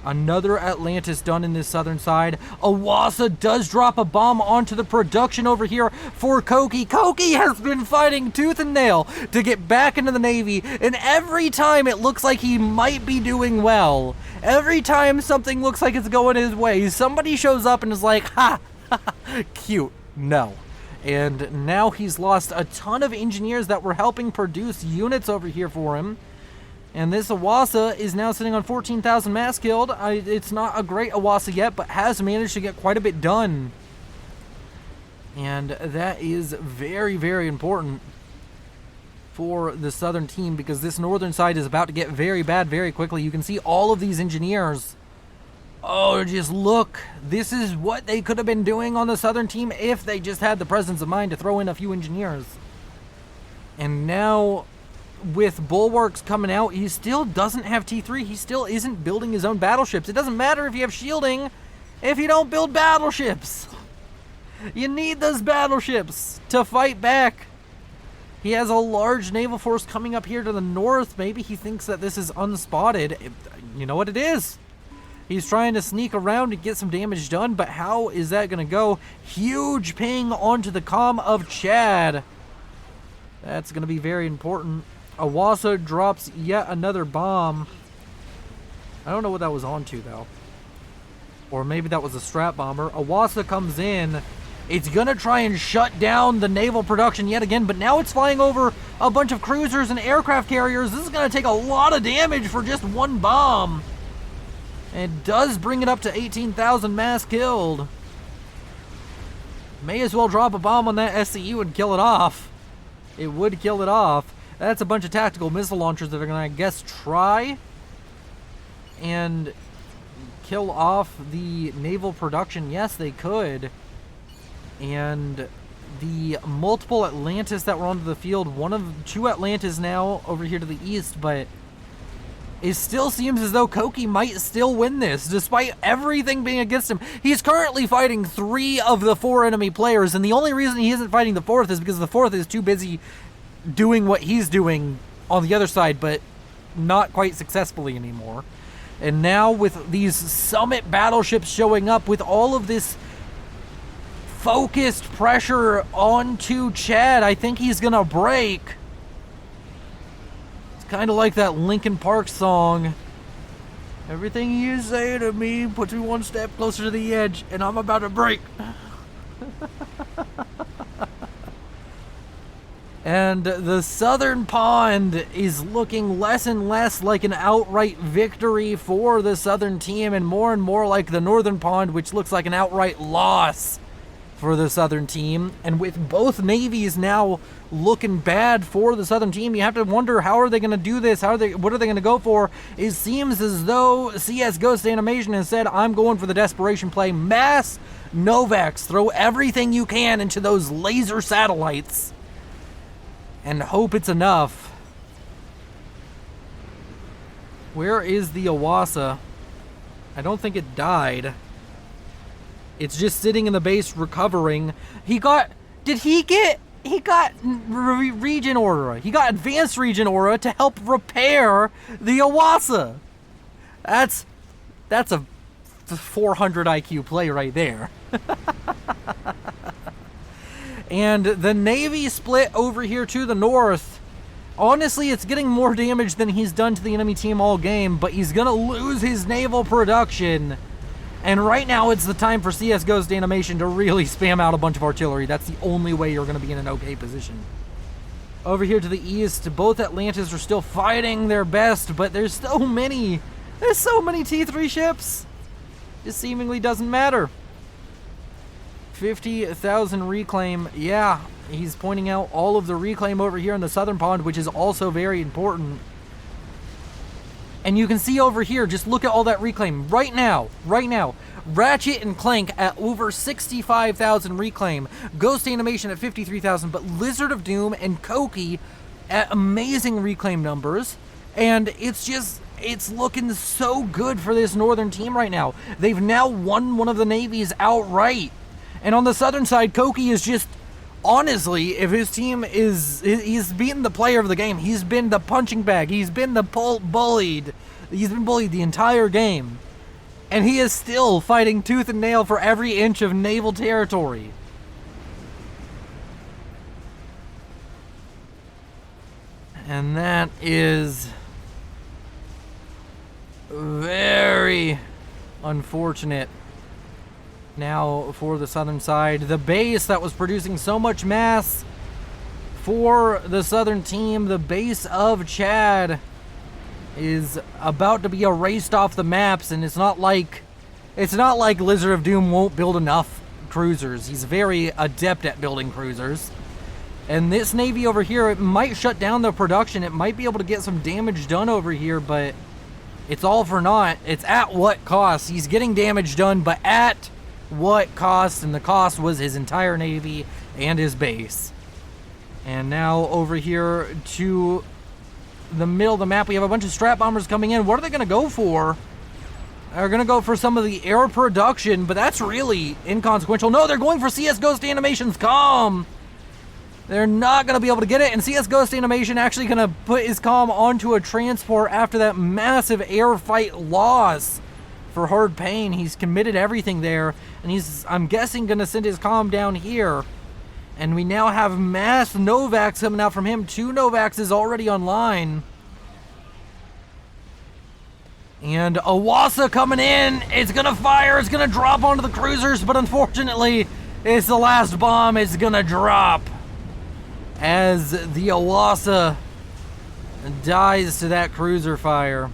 Another Atlantis done in this southern side. Iwasa does drop a bomb onto the production over here for Koki. Koki has been fighting tooth and nail to get back into the Navy, and every time it looks like he might be doing well, every time something looks like it's going his way, somebody shows up and is like, ha, cute, no. And now he's lost a ton of engineers that were helping produce units over here for him. And this Iwasa is now sitting on 14,000 mass killed. It's not a great Iwasa yet, but has managed to get quite a bit done. And that is very, very important for the southern team, because this northern side is about to get very bad very quickly. You can see all of these engineers. Oh, just look. This is what they could have been doing on the southern team if they just had the presence of mind to throw in a few engineers. And now, with bulwarks coming out, he still doesn't have T3. He still isn't building his own battleships. It doesn't matter if you have shielding if you don't build battleships. You need those battleships to fight back. He has a large naval force coming up here to the north. Maybe he thinks that this is unspotted. You know what it is. He's trying to sneak around and get some damage done, but how is that going to go? Huge ping onto the comm of Chad. That's going to be very important. Iwasa drops yet another bomb. I don't know what that was onto, though. Or maybe that was a strap bomber. Iwasa comes in. It's going to try and shut down the naval production yet again, but now it's flying over a bunch of cruisers and aircraft carriers. This is going to take a lot of damage for just one bomb. It does bring it up to 18,000 mass killed. May as well drop a bomb on that SCU and kill it off. It would kill it off. That's a bunch of tactical missile launchers that are going to, I guess, try and kill off the naval production. Yes, they could. And the multiple Atlantis that were onto the field, two Atlantis now over here to the east, but it still seems as though Koki might still win this, despite everything being against him. He's currently fighting 3 of the 4 enemy players, and the only reason he isn't fighting the 4th is because the 4th is too busy doing what he's doing on the other side, but not quite successfully anymore. And now with these summit battleships showing up, with all of this focused pressure onto Chad, I think he's gonna break. Kind of like that Linkin Park song. Everything you say to me puts me one step closer to the edge, and I'm about to break. And the southern pond is looking less and less like an outright victory for the southern team, and more like the northern pond, which looks like an outright loss for the southern team. And with both navies now looking bad for the southern team, you have to wonder, how are they going to do this? What are they going to go for? It seems as though CS Ghost Animation has said, I'm going for the desperation play. Mass Novax. Throw everything you can into those laser satellites and hope it's enough. Where is the Iwasa? I don't think it died. It's just sitting in the base recovering. He got Region Aura. He got Advanced Region Aura to help repair the Iwasa. That's a 400 IQ play right there. And the Navy split over here to the north. Honestly, it's getting more damage than he's done to the enemy team all game, but he's gonna lose his naval production. And right now, it's the time for CS Ghost Animation to really spam out a bunch of artillery. That's the only way you're going to be in an okay position. Over here to the east, both Atlantis are still fighting their best, but there's so many T3 ships. It seemingly doesn't matter. 50,000 reclaim. Yeah, he's pointing out all of the reclaim over here in the southern pond, which is also very important. And you can see over here, just look at all that reclaim right now. Ratchet and Clank at over 65,000 reclaim. Ghost Animation at 53,000, but Lizard of Doom and Koki at amazing reclaim numbers. And it's looking so good for this northern team right now. They've now won one of the navies outright. And on the southern side, Koki is just, honestly, if his team he's beaten the player of the game. He's been the punching bag. He's been the bullied. He's been bullied the entire game. And he is still fighting tooth and nail for every inch of naval territory. And that is very unfortunate. Now for the southern side, the base that was producing so much mass for the southern team, the base of Chad, is about to be erased off the maps. And it's not like Lizard of Doom won't build enough cruisers. He's very adept at building cruisers. And this navy over here, it might shut down the production. It might be able to get some damage done over here, but it's all for naught. It's at what cost? He's getting damage done, but at what cost? And the cost was his entire navy and his base. And now over here to the middle of the map, we have a bunch of strat bombers coming in. What are they going to go for? They're going to go for some of the air production, but that's really inconsequential. No, they're going for CS Ghost Animation's comm. They're not going to be able to get it, and CS Ghost Animation actually going to put his comm onto a transport after that massive air fight loss for Hard Pain. He's committed everything there, and he's, I'm guessing, going to send his comm down here. And we now have mass Novax coming out from him. 2 Novaxes already online. And Iwasa coming in. It's going to fire. It's going to drop onto the cruisers, but unfortunately, it's the last bomb. It's going to drop as the Iwasa dies to that cruiser fire.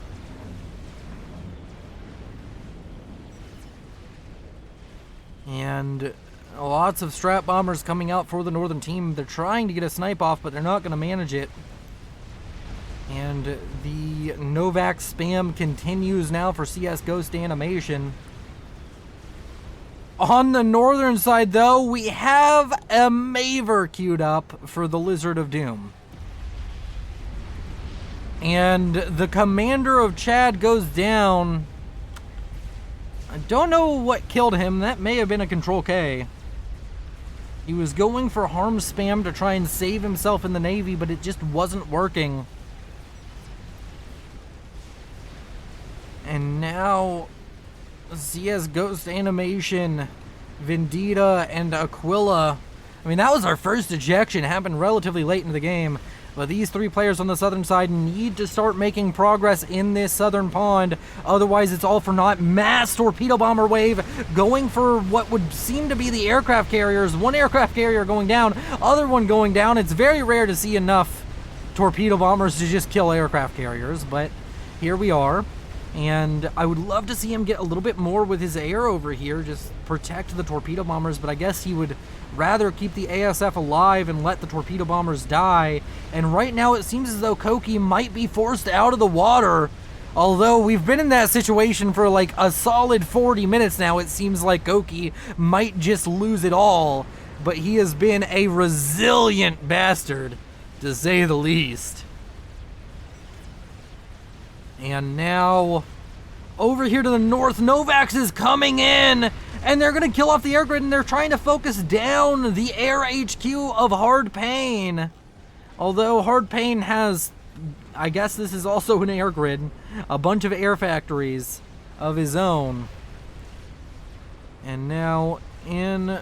And lots of strat bombers coming out for the northern team. They're trying to get a snipe off, but they're not going to manage it. And the Novax spam continues now for CS Ghost Animation. On the northern side, though, we have a Maver queued up for the Lizard of Doom. And the commander of Chad goes down. I don't know what killed him. That may have been a Control K. He was going for harm spam to try and save himself in the Navy, but it just wasn't working. And now CS Ghost Animation, Vendetta, and Aquila. I mean, that was our first ejection. It happened relatively late in the game. But these three players on the southern side need to start making progress in this southern pond. Otherwise, it's all for naught. Mass torpedo bomber wave going for what would seem to be the aircraft carriers. One aircraft carrier going down, other one going down. It's very rare to see enough torpedo bombers to just kill aircraft carriers, but here we are. And I would love to see him get a little bit more with his air over here, just protect the torpedo bombers, but I guess he would rather keep the ASF alive and let the torpedo bombers die. And right now it seems as though Koki might be forced out of the water. Although we've been in that situation for like a solid 40 minutes now, it seems like Koki might just lose it all. But he has been a resilient bastard, to say the least. And now, over here to the north, Novax is coming in, and they're going to kill off the air grid, and they're trying to focus down the air HQ of Hard Pain. Although Hard Pain has, I guess this is also an air grid, a bunch of air factories of his own. And now, in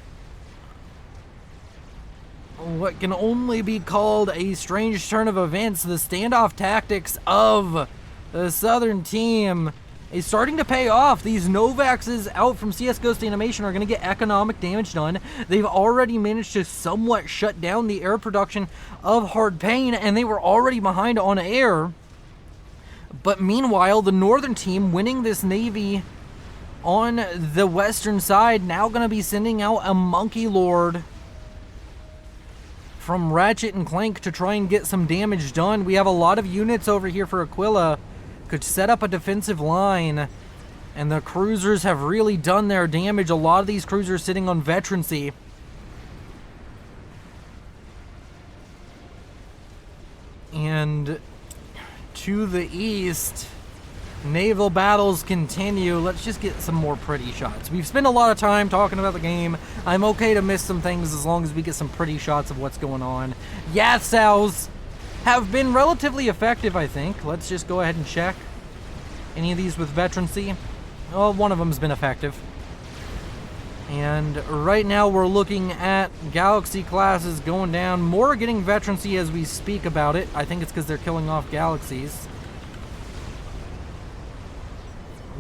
what can only be called a strange turn of events, the standoff tactics of the southern team is starting to pay off. These Novaxes out from CS Ghost Animation are going to get economic damage done. They've already managed to somewhat shut down the air production of Hard Pain, and they were already behind on air. But meanwhile, the northern team winning this Navy on the western side, now going to be sending out a Monkey Lord from Ratchet and Clank to try and get some damage done. We have a lot of units over here for Aquila. Could set up a defensive line, and the cruisers have really done their damage. A lot of these cruisers sitting on veterancy. And to the east, naval battles continue. Let's just get some more pretty shots. We've spent a lot of time talking about the game. I'm okay to miss some things as long as we get some pretty shots of what's going on. Yatsals have been relatively effective, I think. Let's just go ahead and check. Any of these with veterancy? Well, one of them's been effective. And right now we're looking at Galaxy classes going down. More are getting veterancy as we speak about it. I think it's because they're killing off Galaxies.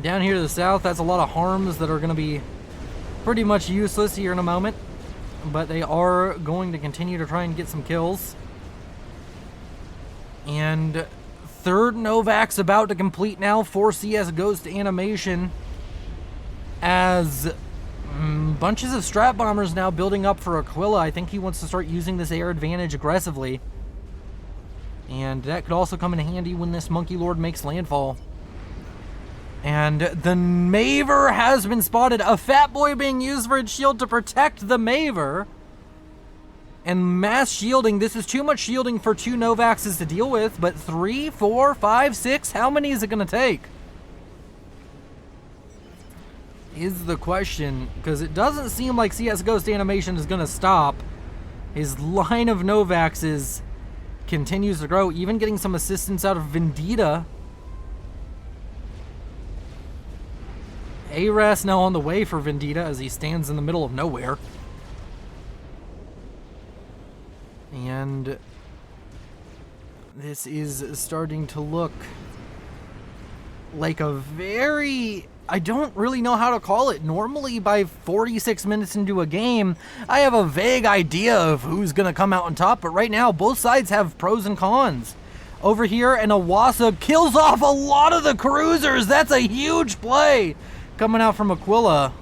Down here to the south, that's a lot of harms that are going to be pretty much useless here in a moment. But they are going to continue to try and get some kills. And third Novax about to complete now for CS Ghost Animation, as bunches of strat bombers now building up for Aquila. I think he wants to start using this air advantage aggressively, and that could also come in handy when this Monkey Lord makes landfall. And the Maver has been spotted. A Fat Boy being used for its shield to protect the Maver. And mass shielding. This is too much shielding for two Novaxes to deal with, but 3, 4, 5, 6, how many is it going to take? Is the question, because it doesn't seem like CS Ghost Animation is going to stop. His line of Novaxes continues to grow, even getting some assistance out of Vendetta. ARAS now on the way for Vendetta as he stands in the middle of nowhere. And this is starting to look like a very, I don't really know how to call it. Normally by 46 minutes into a game, I have a vague idea of who's going to come out on top. But right now, both sides have pros and cons. Over here, and Awasa kills off a lot of the cruisers. That's a huge play coming out from Aquila.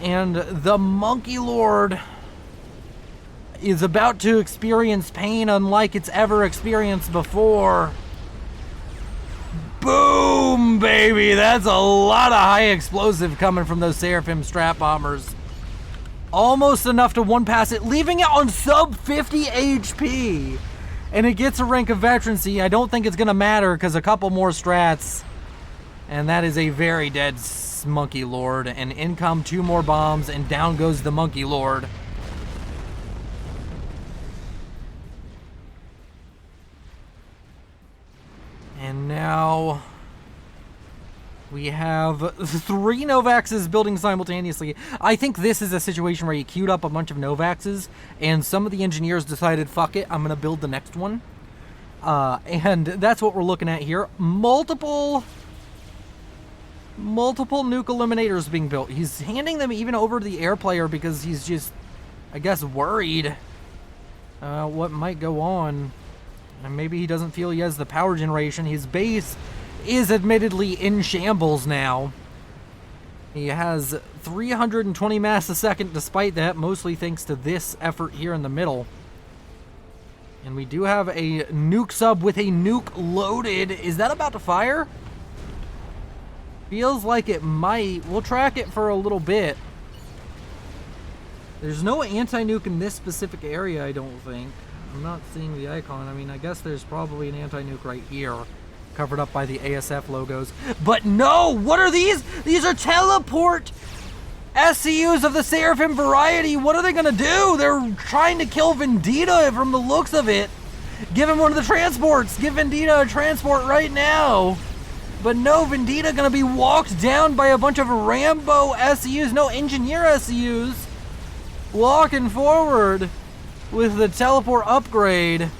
And the Monkey Lord is about to experience pain unlike it's ever experienced before. Boom, baby! That's a lot of high explosive coming from those Seraphim strat bombers. Almost enough to one pass it, leaving it on sub 50 HP. and it gets a rank of veterancy. I don't think it's going to matter because a couple more strats, and that is a very dead Monkey Lord. And in come 2 more bombs, and down goes the Monkey Lord. And now we have 3 Novaxes building simultaneously. I think this is a situation where you queued up a bunch of Novaxes, and some of the engineers decided, fuck it, I'm going to build the next one. And that's what we're looking at here. Multiple nuke eliminators being built. He's handing them even over to the air player because he's just, I guess, worried what might go on. And maybe he doesn't feel he has the power generation. His base is admittedly in shambles now. He has 320 mass a second despite that, mostly thanks to this effort here in the middle. And we do have a nuke sub with a nuke loaded. Is that about to fire? Feels like it might. We'll track it for a little bit. There's no anti-nuke in this specific area, I don't think. I'm not seeing the icon. I mean, I guess there's probably an anti-nuke right here, covered up by the ASF logos. But no! What are these? These are teleport SCUs of the Seraphim variety. What are they gonna do? They're trying to kill Vendetta from the looks of it. Give him one of the transports. Give Vendetta a transport right now. But no, Vendetta gonna be walked down by a bunch of Rambo SCUs. No, Engineer SCUs. Walking forward with the teleport upgrade.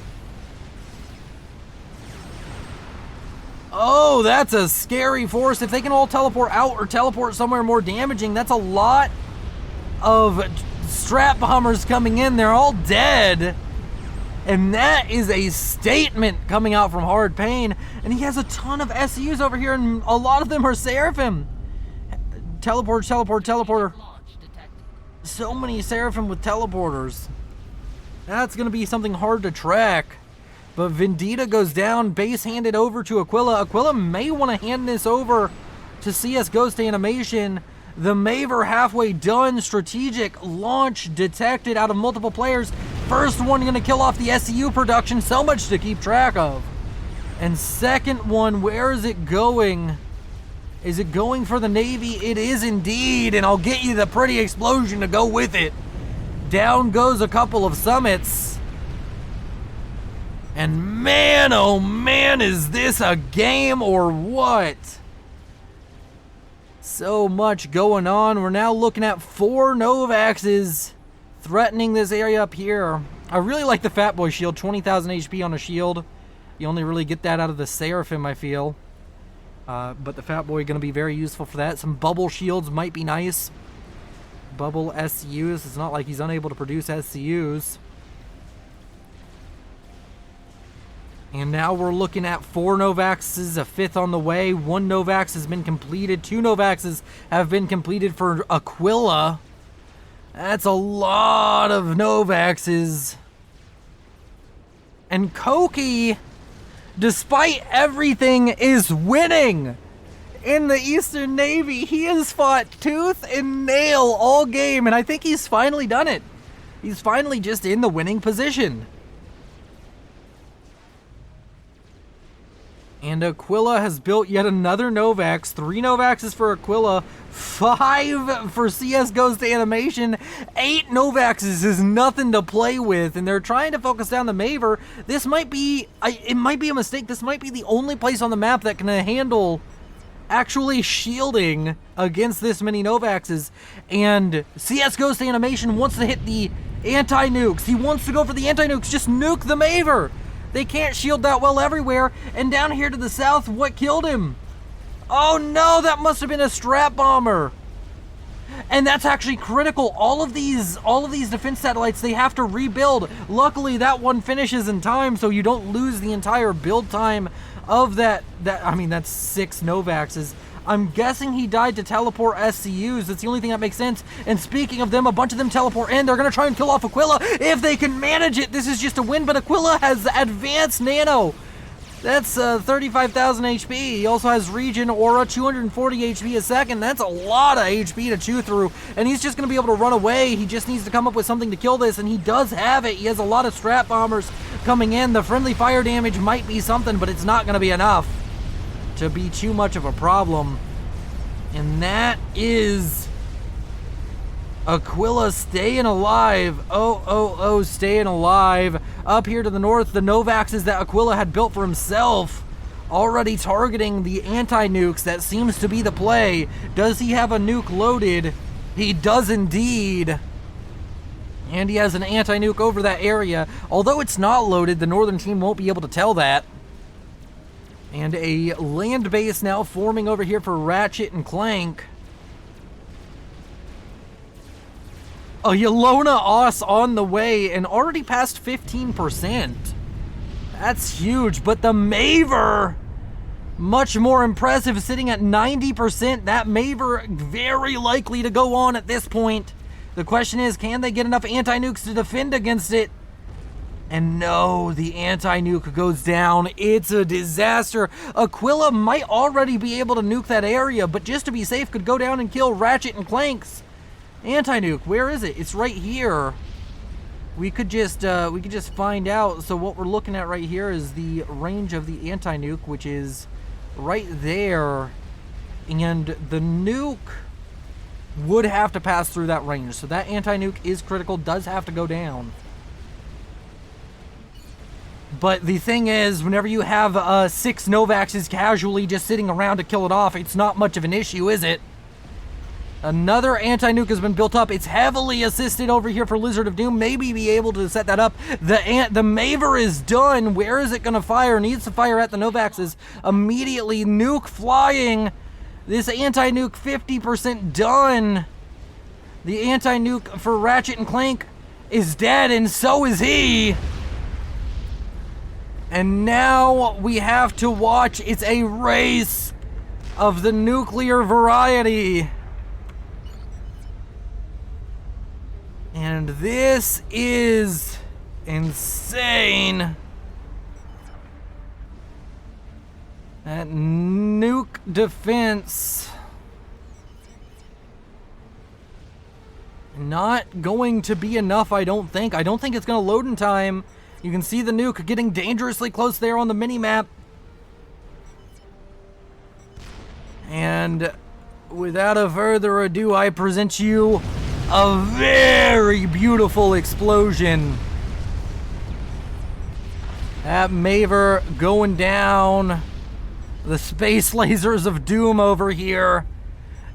Oh, that's a scary force. If they can all teleport out or teleport somewhere more damaging, that's a lot of strap bombers coming in. They're all dead. And that is a statement coming out from Hard Pain. And he has a ton of SCUs over here, and a lot of them are Seraphim. Teleport, teleporter. So many Seraphim with teleporters. That's going to be something hard to track. But Vendetta goes down, base handed over to Aquila. Aquila may want to hand this over to CS Ghost Animation. The Maver halfway done. Strategic launch detected out of multiple players. First one going to kill off the SCU production. So much to keep track of. And second one, where is it going? Is it going for the Navy? It is indeed. And I'll get you the pretty explosion to go with it. Down goes a couple of summits. And man, oh man, is this a game or what? So much going on. We're now looking at 4 Novaxes threatening this area up here. I really like the Fat Boy shield, 20,000 HP on a shield. You only really get that out of the Seraphim, I feel. But the Fat Boy going to be very useful for that. Some bubble shields might be nice. Bubble SCUs. It's not like he's unable to produce SCUs. And now we're looking at 4 Novaxes, a 5th on the way. 1 Novax has been completed. 2 Novaxes have been completed for Aquila. That's a lot of Novaxes. And Koki, despite everything, is winning. In the Eastern Navy, he has fought tooth and nail all game, and I think he's finally done it. He's finally just in the winning position. And Aquila has built yet another Novax. 3 Novaxes for Aquila, 5 for CS Ghost Animation. 8 Novaxes is nothing to play with, and they're trying to focus down the Maver. This might be, it might be a mistake. This might be the only place on the map that can handle actually shielding against this many Novaxes. And CS Ghost Animation wants to hit the anti-nukes. He wants to go for the anti-nukes. Just nuke the Maver. They can't shield that well everywhere. And down here to the south, what killed him? Oh no, that must have been a strap bomber. And that's actually critical. All of these defense satellites, they have to rebuild. Luckily, that one finishes in time, so you don't lose the entire build time of that. I mean, that's 6 Novaxes. I'm guessing he died to teleport SCUs. That's the only thing that makes sense. And speaking of them, a bunch of them teleport in. They're going to try and kill off Aquila if they can manage it. This is just a win, but Aquila has advanced nano. That's 35,000 HP. He also has Regen Aura, 240 HP a second. That's a lot of HP to chew through. And he's just going to be able to run away. He just needs to come up with something to kill this, and he does have it. He has a lot of strap bombers. coming in. The friendly fire damage might be something, but it's not going to be enough to be too much of a problem. And that is Aquila staying alive. Oh, staying alive. Up here to the north, the Novaxes that Aquila had built for himself already targeting the anti-nukes. That seems to be the play. Does he have a nuke loaded? He does indeed. And he has an anti-nuke over that area. Although it's not loaded, the northern team won't be able to tell that. And a land base now forming over here for Ratchet and Clank. A Yelona Os on the way and already past 15%. That's huge, but the Maver, much more impressive, sitting at 90%. That Maver very likely to go on at this point. The question is, can they get enough anti-nukes to defend against it? And no, the anti-nuke goes down. It's a disaster. Aquila might already be able to nuke that area, but just to be safe, could go down and kill Ratchet and Clank's anti-nuke. Where is it? It's right here. We could just find out. So what we're looking at right here is the range of the anti-nuke, which is right there. And the nuke would have to pass through that range. So that anti-nuke is critical, does have to go down. But the thing is, whenever you have 6 Novaxes casually just sitting around to kill it off, it's not much of an issue, is it? Another anti-nuke has been built up. It's heavily assisted over here for Lizard of Doom. Maybe be able to set that up. The Maver is done. Where is it going to fire? Needs to fire at the Novaxes. Immediately, nuke flying. This anti-nuke 50% done. The anti-nuke for Ratchet and Clank is dead, and so is he. And now we have to watch. It's a race of the nuclear variety. And this is insane. That nuke defense not going to be enough, I don't think. I don't think it's going to load in time. You can see the nuke getting dangerously close there on the mini-map. And without a further ado, I present you a very beautiful explosion. That Maver going down. The space lasers of doom over here.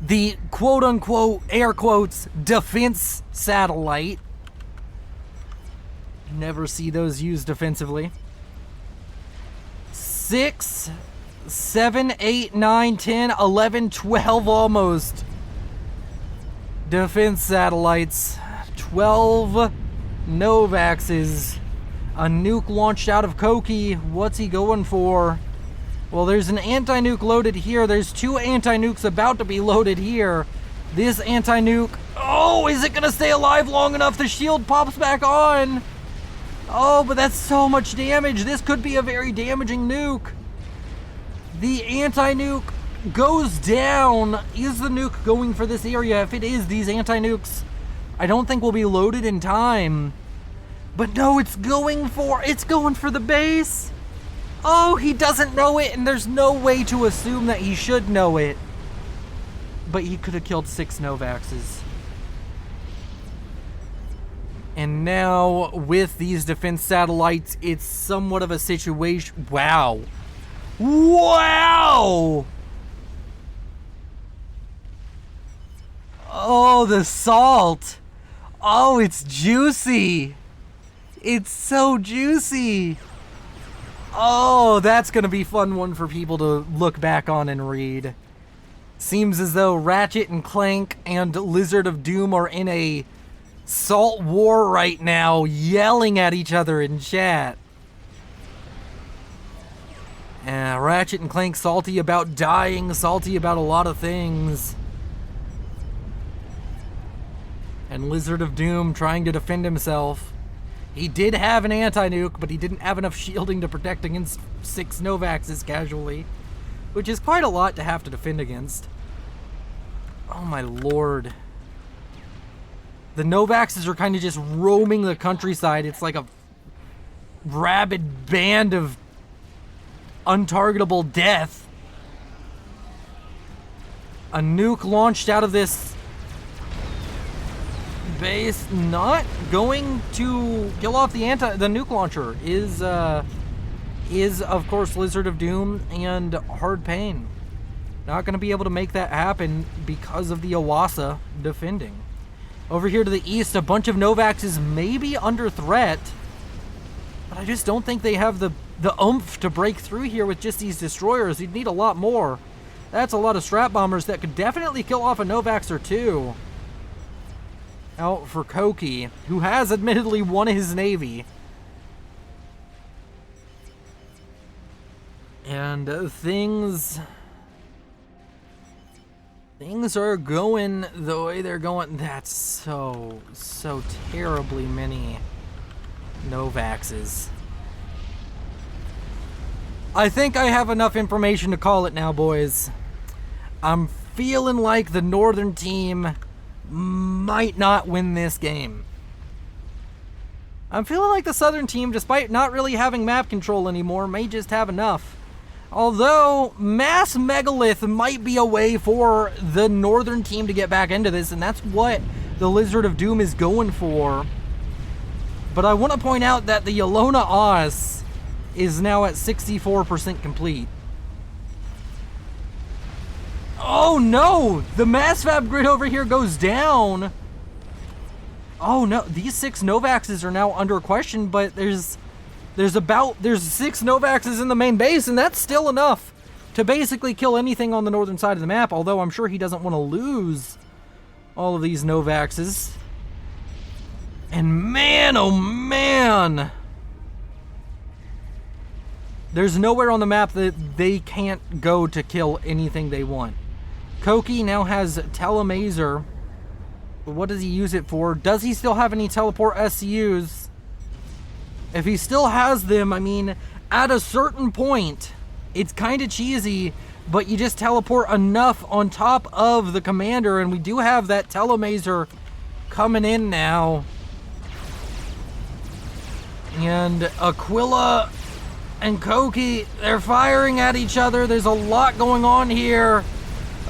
The quote-unquote, air quotes, defense satellite. Never see those used defensively. 6, 7, 8, 9, 10, 11, 12 almost. Defense satellites. 12 Novaxes. A nuke launched out of Koki. What's he going for? Well, there's an anti-nuke loaded here. There's 2 anti-nukes about to be loaded here. This anti-nuke... Oh, is it going to stay alive long enough? The shield pops back on. Oh, but that's so much damage. This could be a very damaging nuke. The anti-nuke goes down. Is the nuke going for this area? If it is, these anti-nukes I don't think will be loaded in time. But no, it's going for the base. Oh, he doesn't know it, and there's no way to assume that he should know it. But he could have killed 6 Novaxes. And now, with these defense satellites, it's somewhat of a situation... Wow. Wow! Oh, the salt. Oh, it's juicy. It's so juicy. Oh, that's going to be a fun one for people to look back on and read. Seems as though Ratchet and Clank and Lizard of Doom are in a salt war right now, yelling at each other in chat. Ratchet and Clank salty about dying, salty about a lot of things. And Lizard of Doom trying to defend himself. He did have an anti-nuke, but he didn't have enough shielding to protect against 6 Novaxes casually, which is quite a lot to have to defend against. Oh my lord. The Novaxes are kind of just roaming the countryside. It's like a rabid band of untargetable death. A nuke launched out of this base, not going to kill off the nuke launcher, is of course Lizard of Doom and Hard Pain. Not going to be able to make that happen because of the Owasso defending. Over here to the east, a bunch of Novaxes may be under threat, but I just don't think they have the oomph to break through here with just these destroyers. You'd need a lot more. That's a lot of strat bombers that could definitely kill off a Novax or two. Out for Koki, who has admittedly won his navy. And things are going the way they're going. That's so terribly many Novaxes. I think I have enough information to call it now, boys. I'm feeling like the northern team might not win this game. I'm feeling like the southern team, despite not really having map control anymore, may just have enough. Although, mass megalith might be a way for the northern team to get back into this, and that's what the Lizard of Doom is going for. But I want to point out that the Yelona Oz is now at 64% complete. Oh no! The mass fab grid over here goes down! Oh no, these 6 Novaxes are now under question, but there's 6 Novaxes in the main base, and that's still enough to basically kill anything on the northern side of the map, although I'm sure he doesn't want to lose all of these Novaxes. And man, oh man! There's nowhere on the map that they can't go to kill anything they want. Koki now has Telemazer. What does he use it for? Does he still have any teleport SCUs? If he still has them, I mean, at a certain point, it's kind of cheesy, but you just teleport enough on top of the commander, and we do have that Telemazer coming in now. And Aquila and Koki, they're firing at each other. There's a lot going on here.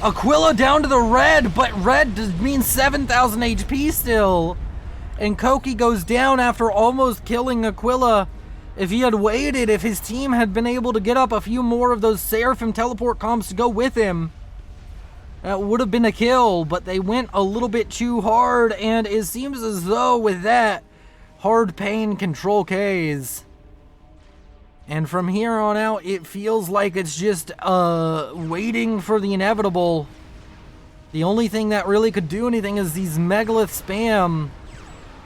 Aquila down to the red, but red means 7,000 HP still. And Koki goes down after almost killing Aquila. If he had waited, if his team had been able to get up a few more of those Seraphim teleport comms to go with him, that would have been a kill, but they went a little bit too hard, and it seems as though with that, Hard Pain control Ks. And from here on out, it feels like it's just waiting for the inevitable. The only thing that really could do anything is these Megalith spam.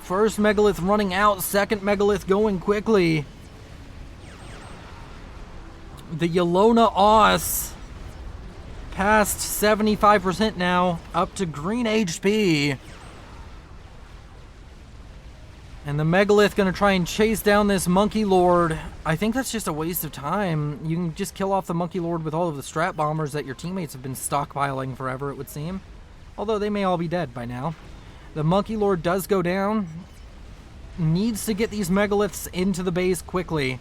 First Megalith running out, second Megalith going quickly. The Yelona Oz past 75% now, up to green HP. And the Megalith gonna try and chase down this Monkey Lord. I think that's just a waste of time. You can just kill off the Monkey Lord with all of the strat bombers that your teammates have been stockpiling forever, it would seem. Although they may all be dead by now. The Monkey Lord does go down. Needs to get these Megaliths into the base quickly.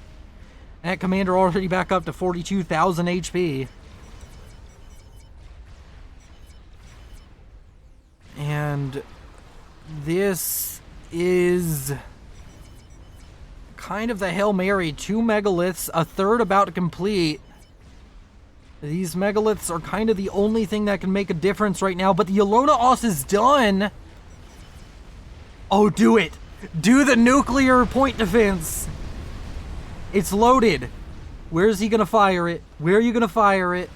That commander already back up to 42,000 HP. And this is kind of the Hail Mary. 2 Megaliths, a third about to complete. These Megaliths are kind of the only thing that can make a difference right now, but the Yelona Oz is done. Oh, do it. Do the nuclear point defense. It's loaded. Where is he going to fire it? Where are you going to fire it?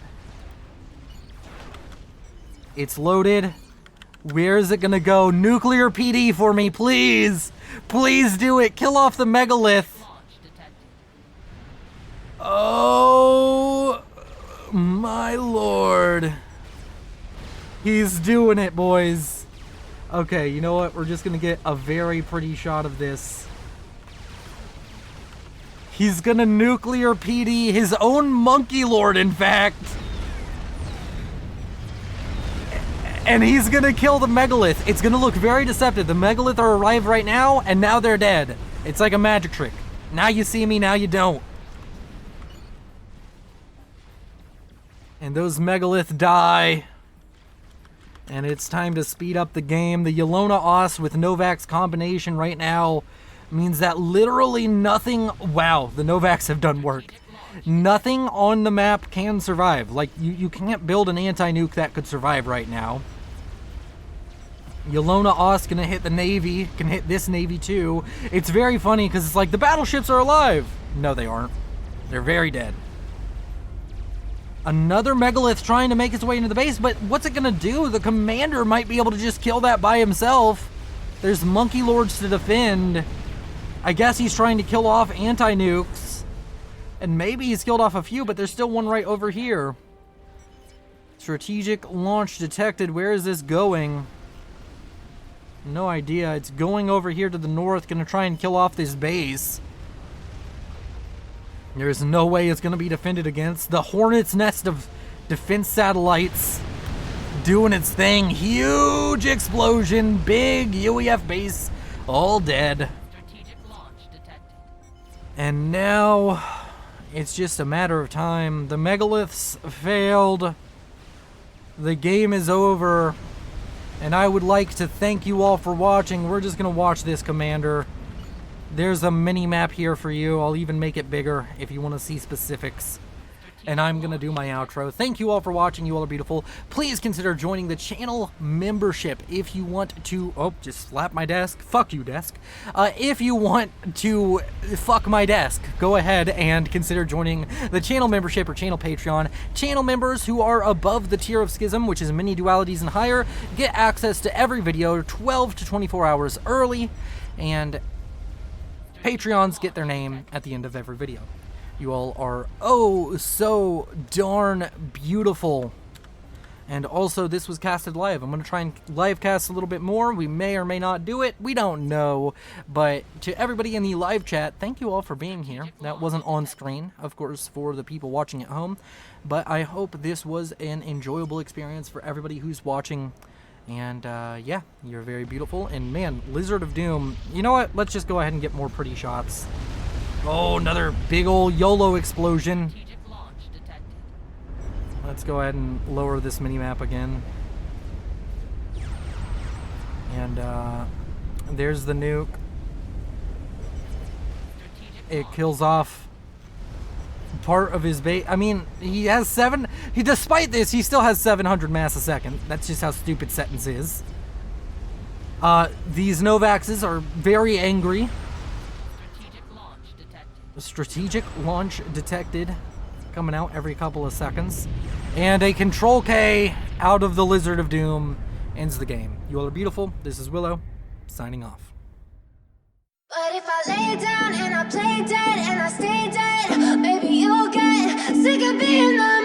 It's loaded. Where is it going to go? Nuclear PD for me, please. Please do it. Kill off the Megalith. Oh, my lord. He's doing it, boys. Okay, you know what? We're just going to get a very pretty shot of this. He's going to nuclear PD his own Monkey Lord, in fact. And he's going to kill the Megalith. It's going to look very deceptive. The Megalith are arrived right now, and now they're dead. It's like a magic trick. Now you see me, now you don't. And those megalith die. And it's time to speed up the game. The Yelona Os with Novak's combination right now means that literally nothing... Wow, the Novaks have done work. Nothing on the map can survive. Like, you can't build an anti-nuke that could survive right now. Yelona Os gonna hit the Navy, can hit this Navy too. It's very funny because it's like, the battleships are alive. No, they aren't. They're very dead. Another megalith trying to make its way into the base, but what's it gonna do? The commander might be able to just kill that by himself. There's monkey lords to defend. I guess he's trying to kill off anti-nukes. And maybe he's killed off a few, but there's still one right over here. Strategic launch detected. Where is this going? No idea. It's going over here to the north, gonna try and kill off this base. There's no way it's going to be defended against. The Hornet's Nest of defense satellites doing its thing. Huge explosion. Big UEF base. All dead. And now it's just a matter of time. The megaliths failed. The game is over. And I would like to thank you all for watching. We're just going to watch this, Commander. There's a mini map here for you. I'll even make it bigger if you want to see specifics. And I'm going to do my outro. Thank you all for watching. You all are beautiful. Please consider joining the channel membership if you want to... Oh, just slap my desk. Fuck you, desk. If you want to fuck my desk, go ahead and consider joining the channel membership or channel Patreon. Channel members who are above the tier of Schism, which is mini dualities and higher, get access to every video 12 to 24 hours early. And Patreons get their name at the end of every video. You all are oh so darn beautiful. And also, this was casted live. I'm going to try and live cast a little bit more. We may or may not do it. We don't know. But to everybody in the live chat, thank you all for being here. That wasn't on screen, of course, for the people watching at home. But I hope this was an enjoyable experience for everybody who's watching. And yeah, you're very beautiful. And man, Lizard of Doom, you know what? Let's just go ahead and get more pretty shots. Oh, another big old YOLO explosion. Let's go ahead and lower this mini-map again. And there's the nuke. It kills off part of his base. I mean, he has despite this, he still has 700 mass a second. That's just how stupid Seton's is. These Novaxes are very angry. Strategic launch detected, coming out every couple of seconds. And a Control K out of the Lizard of Doom ends the game. You all are beautiful. This is Willow, signing off. But if I lay down and I play dead and I stay dead, maybe you'll get sick of being the